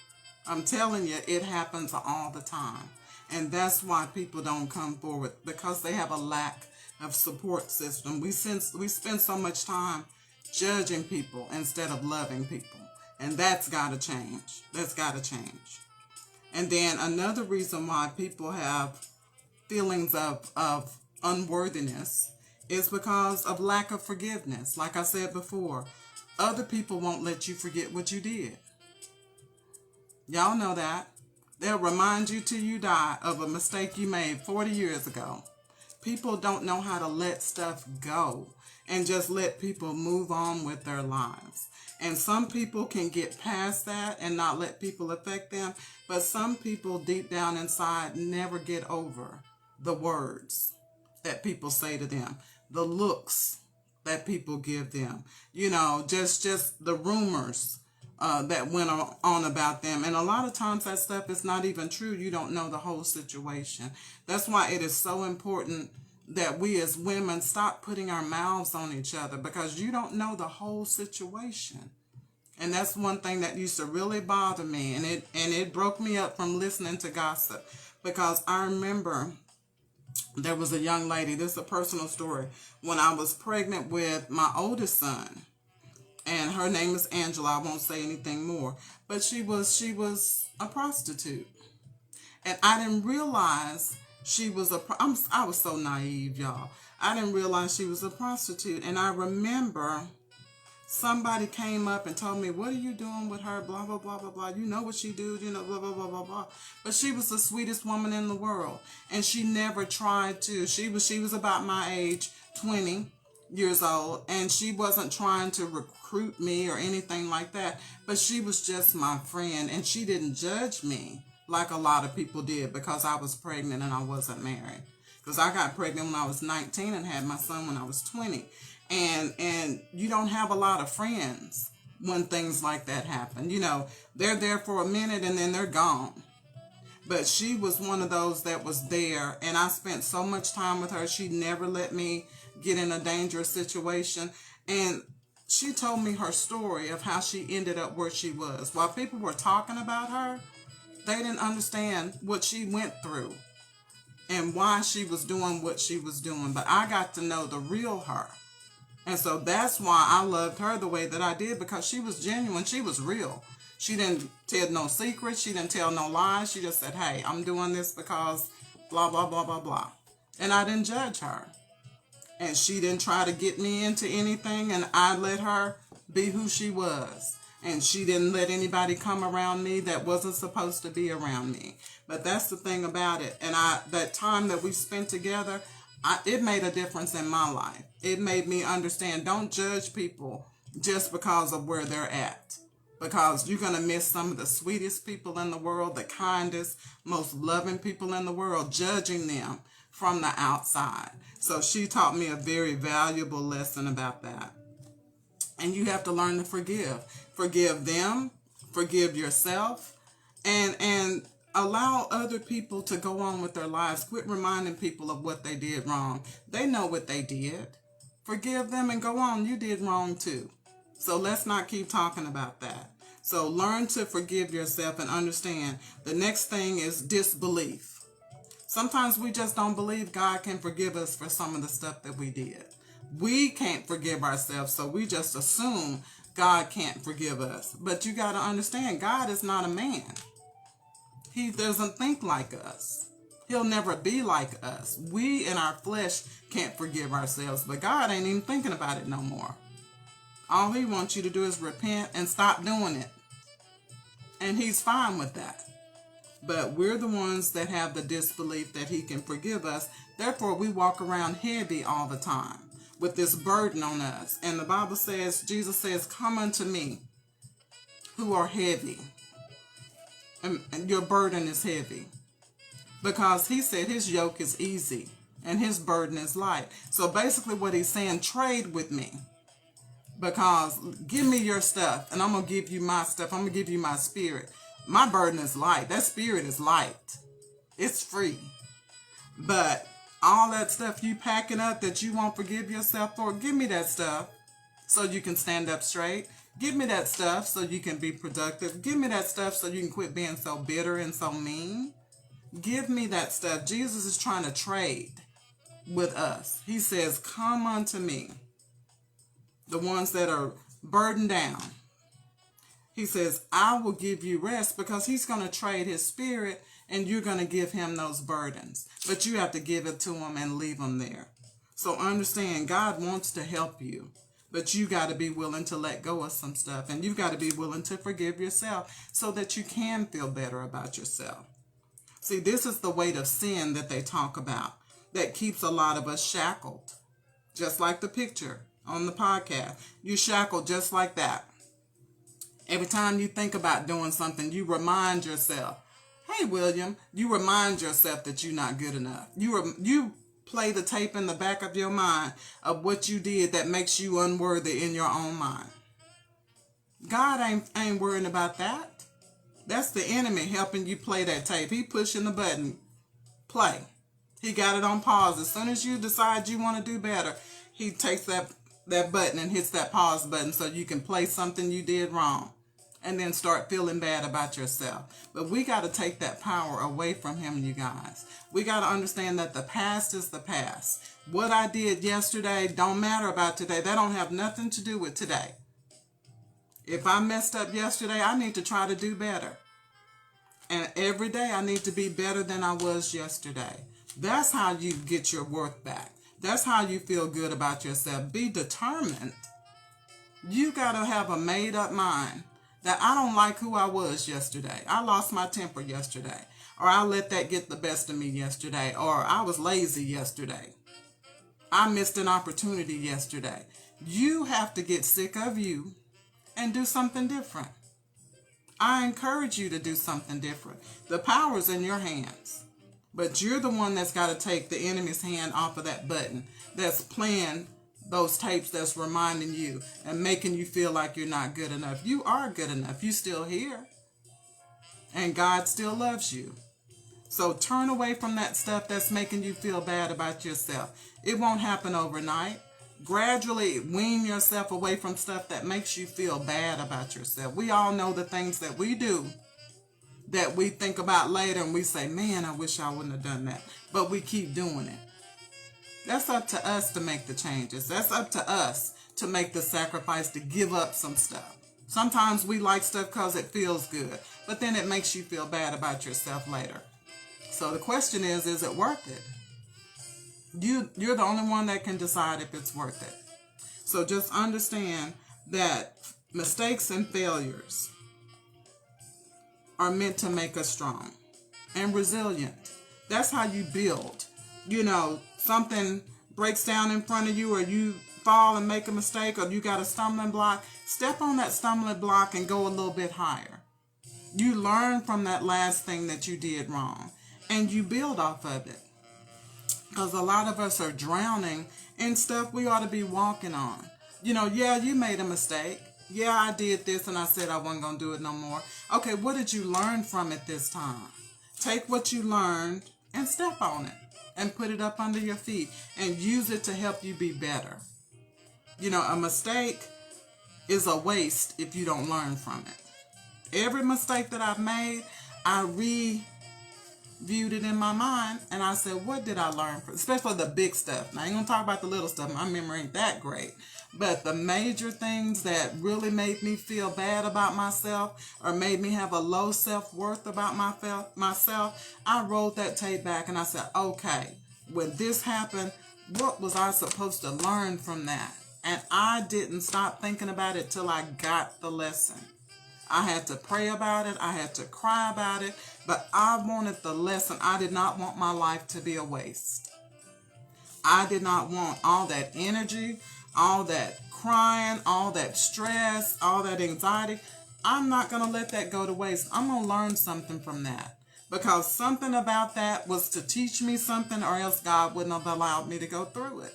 I'm telling you, it happens all the time. And that's why people don't come forward, because they have a lack of support system. We spend so much time judging people instead of loving people. And that's got to change. That's got to change. And then another reason why people have feelings of unworthiness is because of lack of forgiveness. Like I said before, other people won't let you forget what you did. Y'all know that. They'll remind you till you die of a mistake you made 40 years ago. People don't know how to let stuff go and just let people move on with their lives. And some people can get past that and not let people affect them. But some people deep down inside never get over the words. that people say to them, the looks that people give them, just the rumors that went on about them. And a lot of times that stuff is not even true. You don't know the whole situation. That's why it is so important that we as women stop putting our mouths on each other, because you don't know the whole situation. And that's one thing that used to really bother me, and it broke me up from listening to gossip, because I remember there was a young lady, this is a personal story, when I was pregnant with my oldest son, and her name is Angela. I won't say anything more, but she was a prostitute, and I didn't realize she was I was so naive, y'all. I didn't realize she was a prostitute, and I remember somebody came up and told me, what are you doing with her? Blah, blah, blah, blah, blah. You know what she do, blah, blah, blah, blah, blah. But she was the sweetest woman in the world. And she never tried to. She was about my age, 20 years old. And she wasn't trying to recruit me or anything like that. But she was just my friend. And she didn't judge me like a lot of people did because I was pregnant and I wasn't married. Because I got pregnant when I was 19 and had my son when I was 20. And you don't have a lot of friends when things like that happen. They're there for a minute and then they're gone. But she was one of those that was there, and I spent so much time with her. She never let me get in a dangerous situation. And she told me her story of how she ended up where she was. While people were talking about her, they didn't understand what she went through and why she was doing what she was doing. But I got to know the real her. And so that's why I loved her the way that I did, because she was genuine. She was real. She didn't tell no secrets. She didn't tell no lies. She just said, hey, I'm doing this because blah, blah, blah, blah, blah. And I didn't judge her. And she didn't try to get me into anything. And I let her be who she was. And she didn't let anybody come around me that wasn't supposed to be around me. But that's the thing about it. And that time that we spent together, it made a difference in my life. It made me understand, don't judge people just because of where they're at. Because you're going to miss some of the sweetest people in the world, the kindest, most loving people in the world, judging them from the outside. So she taught me a very valuable lesson about that. And you have to learn to forgive. Forgive them, forgive yourself, and allow other people to go on with their lives. Quit reminding people of what they did wrong. They know what they did. Forgive them and go on. You did wrong too. So let's not keep talking about that. So learn to forgive yourself and understand. The next thing is disbelief. Sometimes we just don't believe God can forgive us for some of the stuff that we did. We can't forgive ourselves, so we just assume God can't forgive us. But you got to understand, God is not a man. He doesn't think like us. He'll never be like us. We in our flesh can't forgive ourselves, but God ain't even thinking about it no more. All he wants you to do is repent and stop doing it. And he's fine with that. But we're the ones that have the disbelief that he can forgive us. Therefore, we walk around heavy all the time with this burden on us. And the Bible says, Jesus says, come unto me who are heavy. And your burden is heavy. Because he said his yoke is easy and his burden is light. So basically what he's saying, trade with me. Because give me your stuff and I'm going to give you my stuff. I'm going to give you my spirit. My burden is light. That spirit is light. It's free. But all that stuff you packing up that you won't forgive yourself for, give me that stuff so you can stand up straight. Give me that stuff so you can be productive. Give me that stuff so you can quit being so bitter and so mean. Give me that stuff. Jesus is trying to trade with us. He says, come unto me, the ones that are burdened down. He says, I will give you rest, because he's going to trade his spirit and you're going to give him those burdens. But you have to give it to him and leave him there. So understand, God wants to help you, but you got to be willing to let go of some stuff. And you've got to be willing to forgive yourself so that you can feel better about yourself. See, this is the weight of sin that they talk about that keeps a lot of us shackled. Just like the picture on the podcast. You shackled just like that. Every time you think about doing something, you remind yourself, hey, William, you remind yourself that you're not good enough. You play the tape in the back of your mind of what you did that makes you unworthy in your own mind. God ain't worrying about that. That's the enemy helping you play that tape. He pushing the button, play. He got it on pause. As soon as you decide you want to do better, he takes that button and hits that pause button so you can play something you did wrong and then start feeling bad about yourself. But we got to take that power away from him, you guys. We got to understand that the past is the past. What I did yesterday don't matter about today. That don't have nothing to do with today. If I messed up yesterday, I need to try to do better. And every day I need to be better than I was yesterday. That's how you get your worth back. That's how you feel good about yourself. Be determined. You got to have a made up mind that I don't like who I was yesterday. I lost my temper yesterday. Or I let that get the best of me yesterday. Or I was lazy yesterday. I missed an opportunity yesterday. You have to get sick of you and do something different. I encourage you to do something different. The power's in your hands. But you're the one that's got to take the enemy's hand off of that button that's playing those tapes that's reminding you and making you feel like you're not good enough. You are good enough. You're still here. And God still loves you. So turn away from that stuff that's making you feel bad about yourself. It won't happen overnight. Gradually wean yourself away from stuff that makes you feel bad about yourself. We all know the things that we do that we think about later and we say, man, I wish I wouldn't have done that. But we keep doing it. That's up to us to make the changes. That's up to us to make the sacrifice to give up some stuff. Sometimes we like stuff because it feels good, but then it makes you feel bad about yourself later. So the question is it worth it? You're the only one that can decide if it's worth it. So just understand that mistakes and failures are meant to make us strong and resilient. That's how you build. Something breaks down in front of you, or you fall and make a mistake, or you got a stumbling block. Step on that stumbling block and go a little bit higher. You learn from that last thing that you did wrong, and you build off of it. Because a lot of us are drowning in stuff we ought to be walking on. Yeah, you made a mistake. Yeah, I did this and I said I wasn't going to do it no more. Okay, what did you learn from it this time? Take what you learned and step on it and put it up under your feet and use it to help you be better. A mistake is a waste if you don't learn from it. Every mistake that I've made, I reviewed it in my mind and I said, what did I learn from? Especially the big stuff. Now, I ain't going to talk about the little stuff. My memory ain't that great. But the major things that really made me feel bad about myself or made me have a low self-worth about myself, I rolled that tape back and I said, okay, when this happened, what was I supposed to learn from that? And I didn't stop thinking about it till I got the lesson. I had to pray about it. I had to cry about it. But I wanted the lesson. I did not want my life to be a waste. I did not want all that energy, all that crying, all that stress, all that anxiety. I'm not going to let that go to waste. I'm going to learn something from that. Because something about that was to teach me something, or else God wouldn't have allowed me to go through it.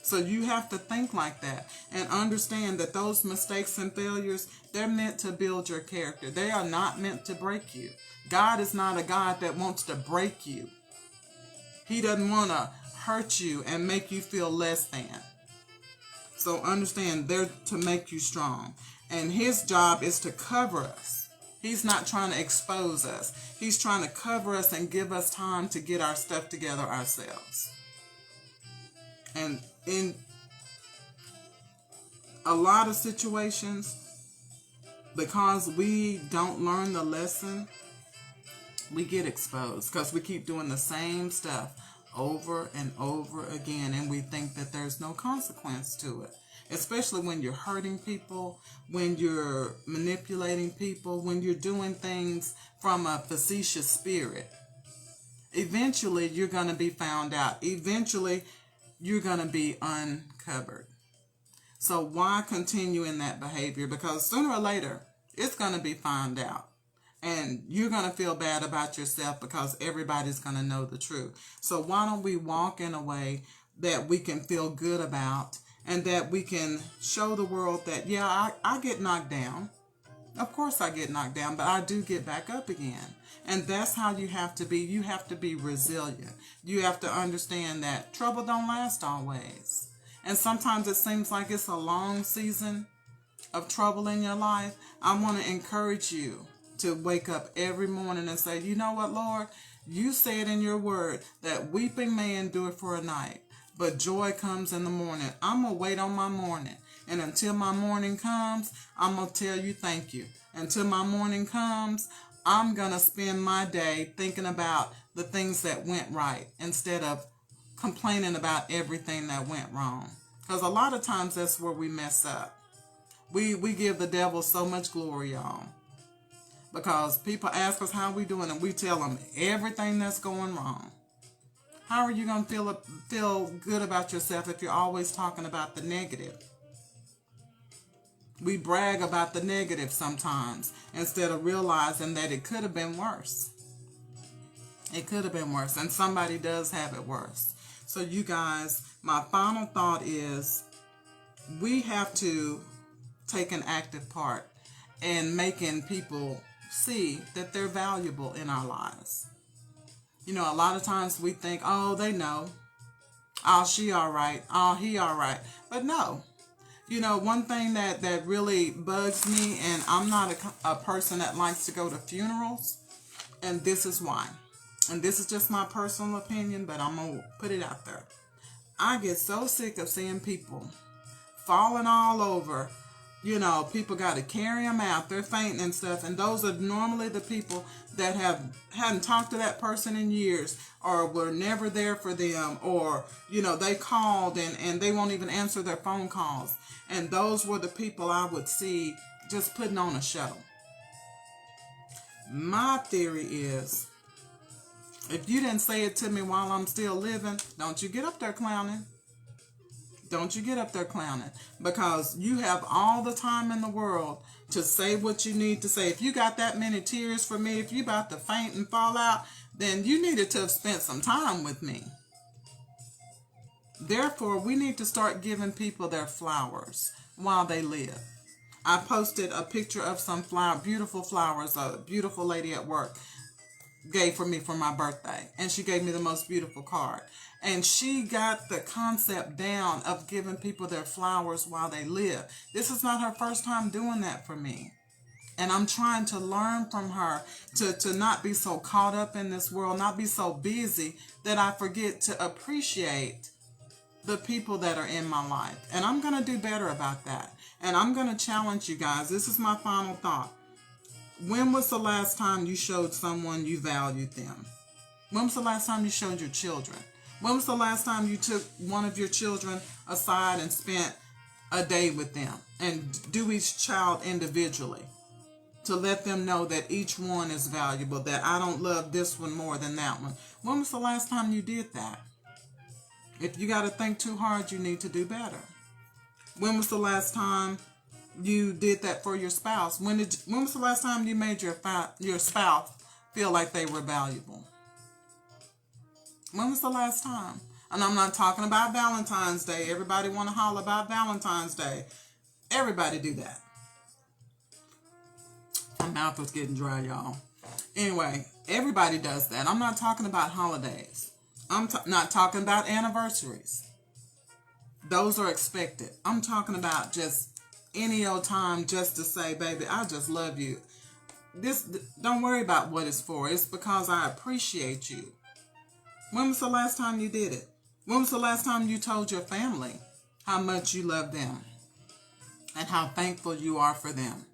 So you have to think like that and understand that those mistakes and failures, they're meant to build your character. They are not meant to break you. God is not a God that wants to break you. He doesn't want to hurt you and make you feel less than. So understand, they're to make you strong. And his job is to cover us. He's not trying to expose us. He's trying to cover us and give us time to get our stuff together ourselves. And in a lot of situations, because we don't learn the lesson, we get exposed because we keep doing the same stuff over and over again, and we think that there's no consequence to it. Especially when you're hurting people, when you're manipulating people, when you're doing things from a facetious spirit. Eventually, you're going to be found out. Eventually, you're going to be uncovered. So why continue in that behavior? Because sooner or later, it's going to be found out. And you're going to feel bad about yourself because everybody's going to know the truth. So why don't we walk in a way that we can feel good about, and that we can show the world that, yeah, I get knocked down. Of course I get knocked down, but I do get back up again. And that's how you have to be. You have to be resilient. You have to understand that trouble don't last always. And sometimes it seems like it's a long season of trouble in your life. I want to encourage you to wake up every morning and say, you know what, Lord? You said in your word that weeping may endure for a night, but joy comes in the morning. I'm going to wait on my morning. And until my morning comes, I'm going to tell you thank you. Until my morning comes, I'm going to spend my day thinking about the things that went right instead of complaining about everything that went wrong. Because a lot of times that's where we mess up. We give the devil so much glory, y'all. Because people ask us how we doing, and we tell them everything that's going wrong. How are you going to feel good about yourself if you're always talking about the negative? We brag about the negative sometimes instead of realizing that it could have been worse. It could have been worse, and somebody does have it worse. So you guys, my final thought is we have to take an active part in making people see that they're valuable in our lives. You know, a lot of times we think, oh, they know. Oh, she all right. Oh, he all right. But no. You know, one thing that really bugs me, and I'm not a person that likes to go to funerals, and this is why. And this is just my personal opinion, but I'm going to put it out there. I get so sick of seeing people falling all over. You know, people got to carry them out. They're fainting and stuff. And those are normally the people that hadn't talked to that person in years, or were never there for them, or, you know, they called and they won't even answer their phone calls. And those were the people I would see just putting on a show. My theory is, if you didn't say it to me while I'm still living, don't you get up there clowning. Don't you get up there clowning, because you have all the time in the world to say what you need to say. If you got that many tears for me, if you about to faint and fall out, then you needed to have spent some time with me. Therefore, we need to start giving people their flowers while they live. I posted a picture of some beautiful flowers a beautiful lady at work gave for me for my birthday. And she gave me the most beautiful card. And she got the concept down of giving people their flowers while they live. This is not her first time doing that for me. And I'm trying to learn from her to not be so caught up in this world, not be so busy that I forget to appreciate the people that are in my life. And I'm going to do better about that. And I'm going to challenge you guys. This is my final thought. When was the last time you showed someone you valued them? When was the last time you showed your children? When was the last time you took one of your children aside and spent a day with them and do each child individually to let them know that each one is valuable, that I don't love this one more than that one? When was the last time you did that? If you got to think too hard, you need to do better. When was the last time you did that for your spouse? When was the last time you made your spouse feel like they were valuable? When was the last time? And I'm not talking about Valentine's Day. Everybody want to holler about Valentine's Day. Everybody do that. My mouth was getting dry, y'all. Anyway, everybody does that. I'm not talking about holidays. I'm not talking about anniversaries. Those are expected. I'm talking about just any old time just to say, baby, I just love you. Don't worry about what it's for. It's because I appreciate you. When was the last time you did it? When was the last time you told your family how much you love them and how thankful you are for them?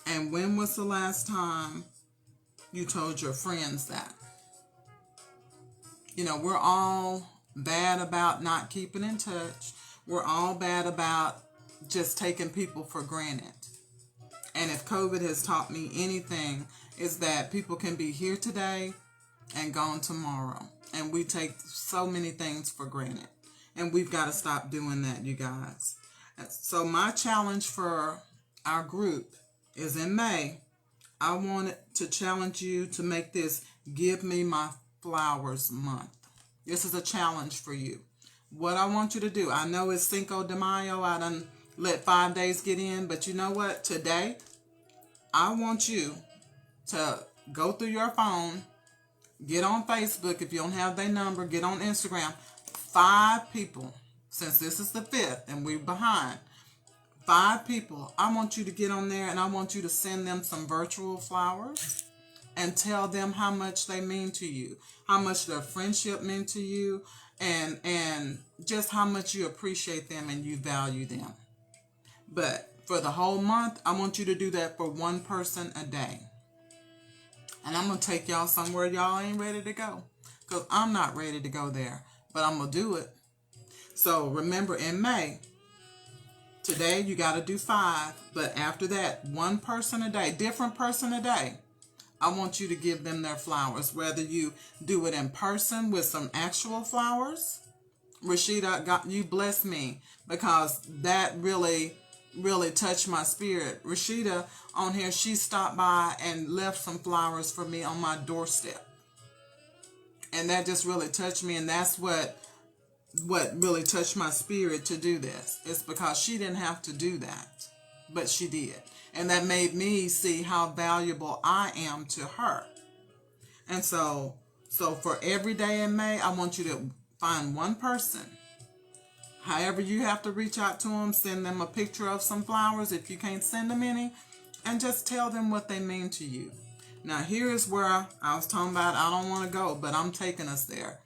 And when was the last time you told your friends that? You know, we're all bad about not keeping in touch. We're all bad about just taking people for granted. And if COVID has taught me anything, is that people can be here today and gone tomorrow. And we take so many things for granted. And we've got to stop doing that, you guys. So my challenge for our group is in May. I wanted to challenge you to make this Give Me My Flowers month. This is a challenge for you. What I want you to do, I know it's Cinco de Mayo. I done let 5 days get in, but you know what? Today, I want you to go through your phone, get on Facebook. If you don't have their number, get on Instagram. 5 people, since this is the 5th and we're behind, 5 people, I want you to get on there and I want you to send them some virtual flowers and tell them how much they mean to you, how much their friendship meant to you, and just how much you appreciate them and you value them. But for the whole month, I want you to do that for one person a day. And I'm going to take y'all somewhere y'all ain't ready to go, because I'm not ready to go there, but I'm going to do it. So remember, in May, today you got to do 5, but after that, one person a day, different person a day. I want you to give them their flowers, whether you do it in person with some actual flowers. Rashida, you bless me, because that really touched my spirit. Rashida on here, she stopped by and left some flowers for me on my doorstep. And that just really touched me, and that's what really touched my spirit to do this. It's because she didn't have to do that, but she did. And that made me see how valuable I am to her. And so for every day in May, I want you to find one person. However you have to reach out to them, send them a picture of some flowers if you can't send them any, and just tell them what they mean to you. Now here's where I was talking about I don't want to go, but I'm taking us there.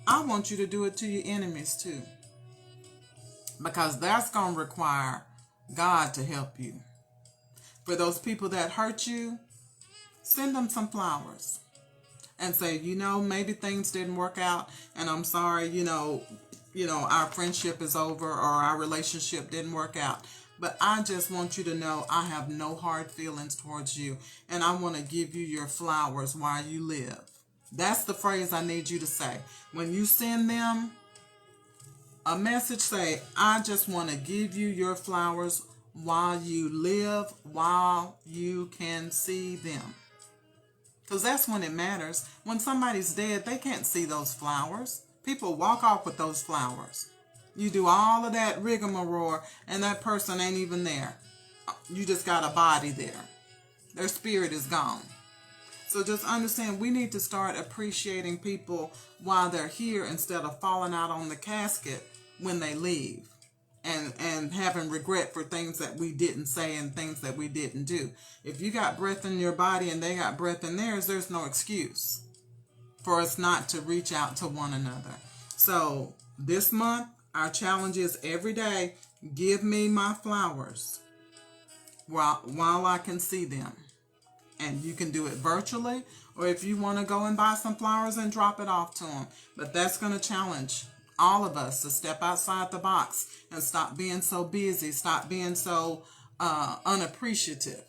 I want you to do it to your enemies too, because that's going to require God to help you. For those people that hurt you, send them some flowers and say, maybe things didn't work out and I'm sorry, our friendship is over or our relationship didn't work out. But I just want you to know I have no hard feelings towards you, and I want to give you your flowers while you live. That's the phrase I need you to say. When you send them a message, say, I just want to give you your flowers while you live, while you can see them. Because that's when it matters. When somebody's dead, they can't see those flowers. People walk off with those flowers. You do all of that rigmarole and that person ain't even there. You just got a body there. Their spirit is gone. So just understand, we need to start appreciating people while they're here instead of falling out on the casket when they leave. And having regret for things that we didn't say and things that we didn't do. If you got breath in your body and they got breath in theirs, there's no excuse for us not to reach out to one another. So this month, our challenge is every day, give me my flowers while I can see them. And you can do it virtually, or if you want to go and buy some flowers and drop it off to them. But that's going to challenge all of us to step outside the box and stop being so busy, stop being so unappreciative,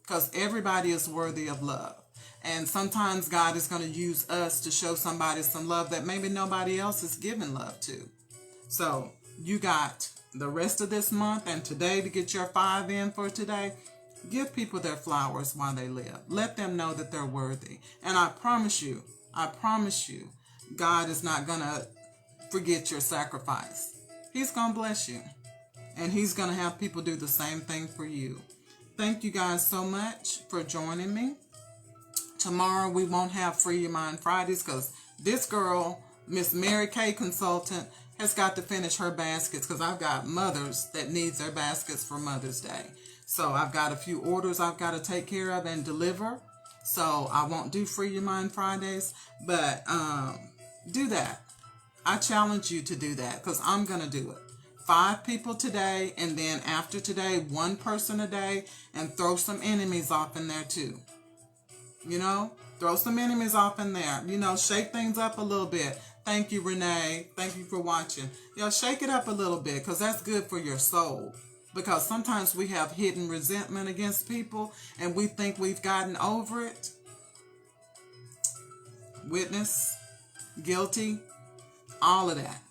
because everybody is worthy of love. And sometimes God is going to use us to show somebody some love that maybe nobody else is giving love to. So you got the rest of this month and today to get your 5 in for today. Give people their flowers while they live. Let them know that they're worthy. And I promise you, God is not going to forget your sacrifice. He's going to bless you. And He's going to have people do the same thing for you. Thank you guys so much for joining me. Tomorrow we won't have Free Your Mind Fridays because this girl, Miss Mary Kay Consultant, has got to finish her baskets because I've got mothers that need their baskets for Mother's Day. So I've got a few orders I've got to take care of and deliver. So I won't do Free Your Mind Fridays, but do that. I challenge you to do that because I'm going to do it. 5 people today, and then after today, 1 person a day, and throw some enemies off in there too. Throw some enemies off in there. Shake things up a little bit. Thank you, Renee. Thank you for watching. Shake it up a little bit because that's good for your soul. Because sometimes we have hidden resentment against people and we think we've gotten over it. Witness, guilty, all of that.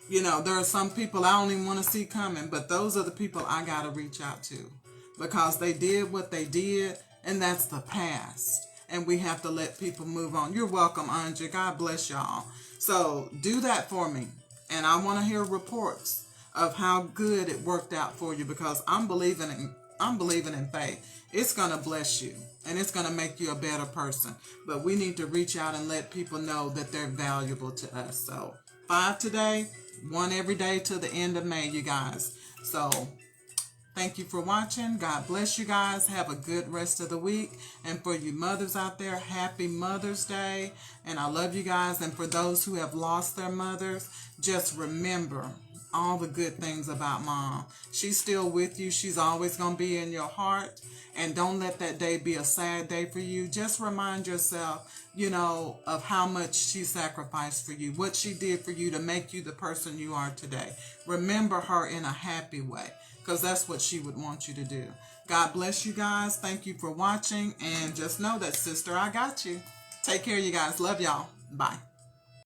There are some people I don't even want to see coming, but those are the people I got to reach out to because they did what they did and that's the past. And we have to let people move on. You're welcome, Anja. God bless y'all. So do that for me. And I want to hear reports of how good it worked out for you, because I'm believing in faith. It's going to bless you and it's going to make you a better person. But we need to reach out and let people know that they're valuable to us. So 5 today, 1 every day till the end of May, you guys. So thank you for watching. God bless you guys. Have a good rest of the week. And for you mothers out there, happy Mother's Day. And I love you guys. And for those who have lost their mothers, just remember all the good things about Mom. She's still with you. She's always going to be in your heart. And don't let that day be a sad day for you. Just remind yourself, of how much she sacrificed for you, what she did for you to make you the person you are today. Remember her in a happy way, because that's what she would want you to do. God bless you guys. Thank you for watching. And just know that, sister, I got you. Take care, you guys. Love y'all. Bye.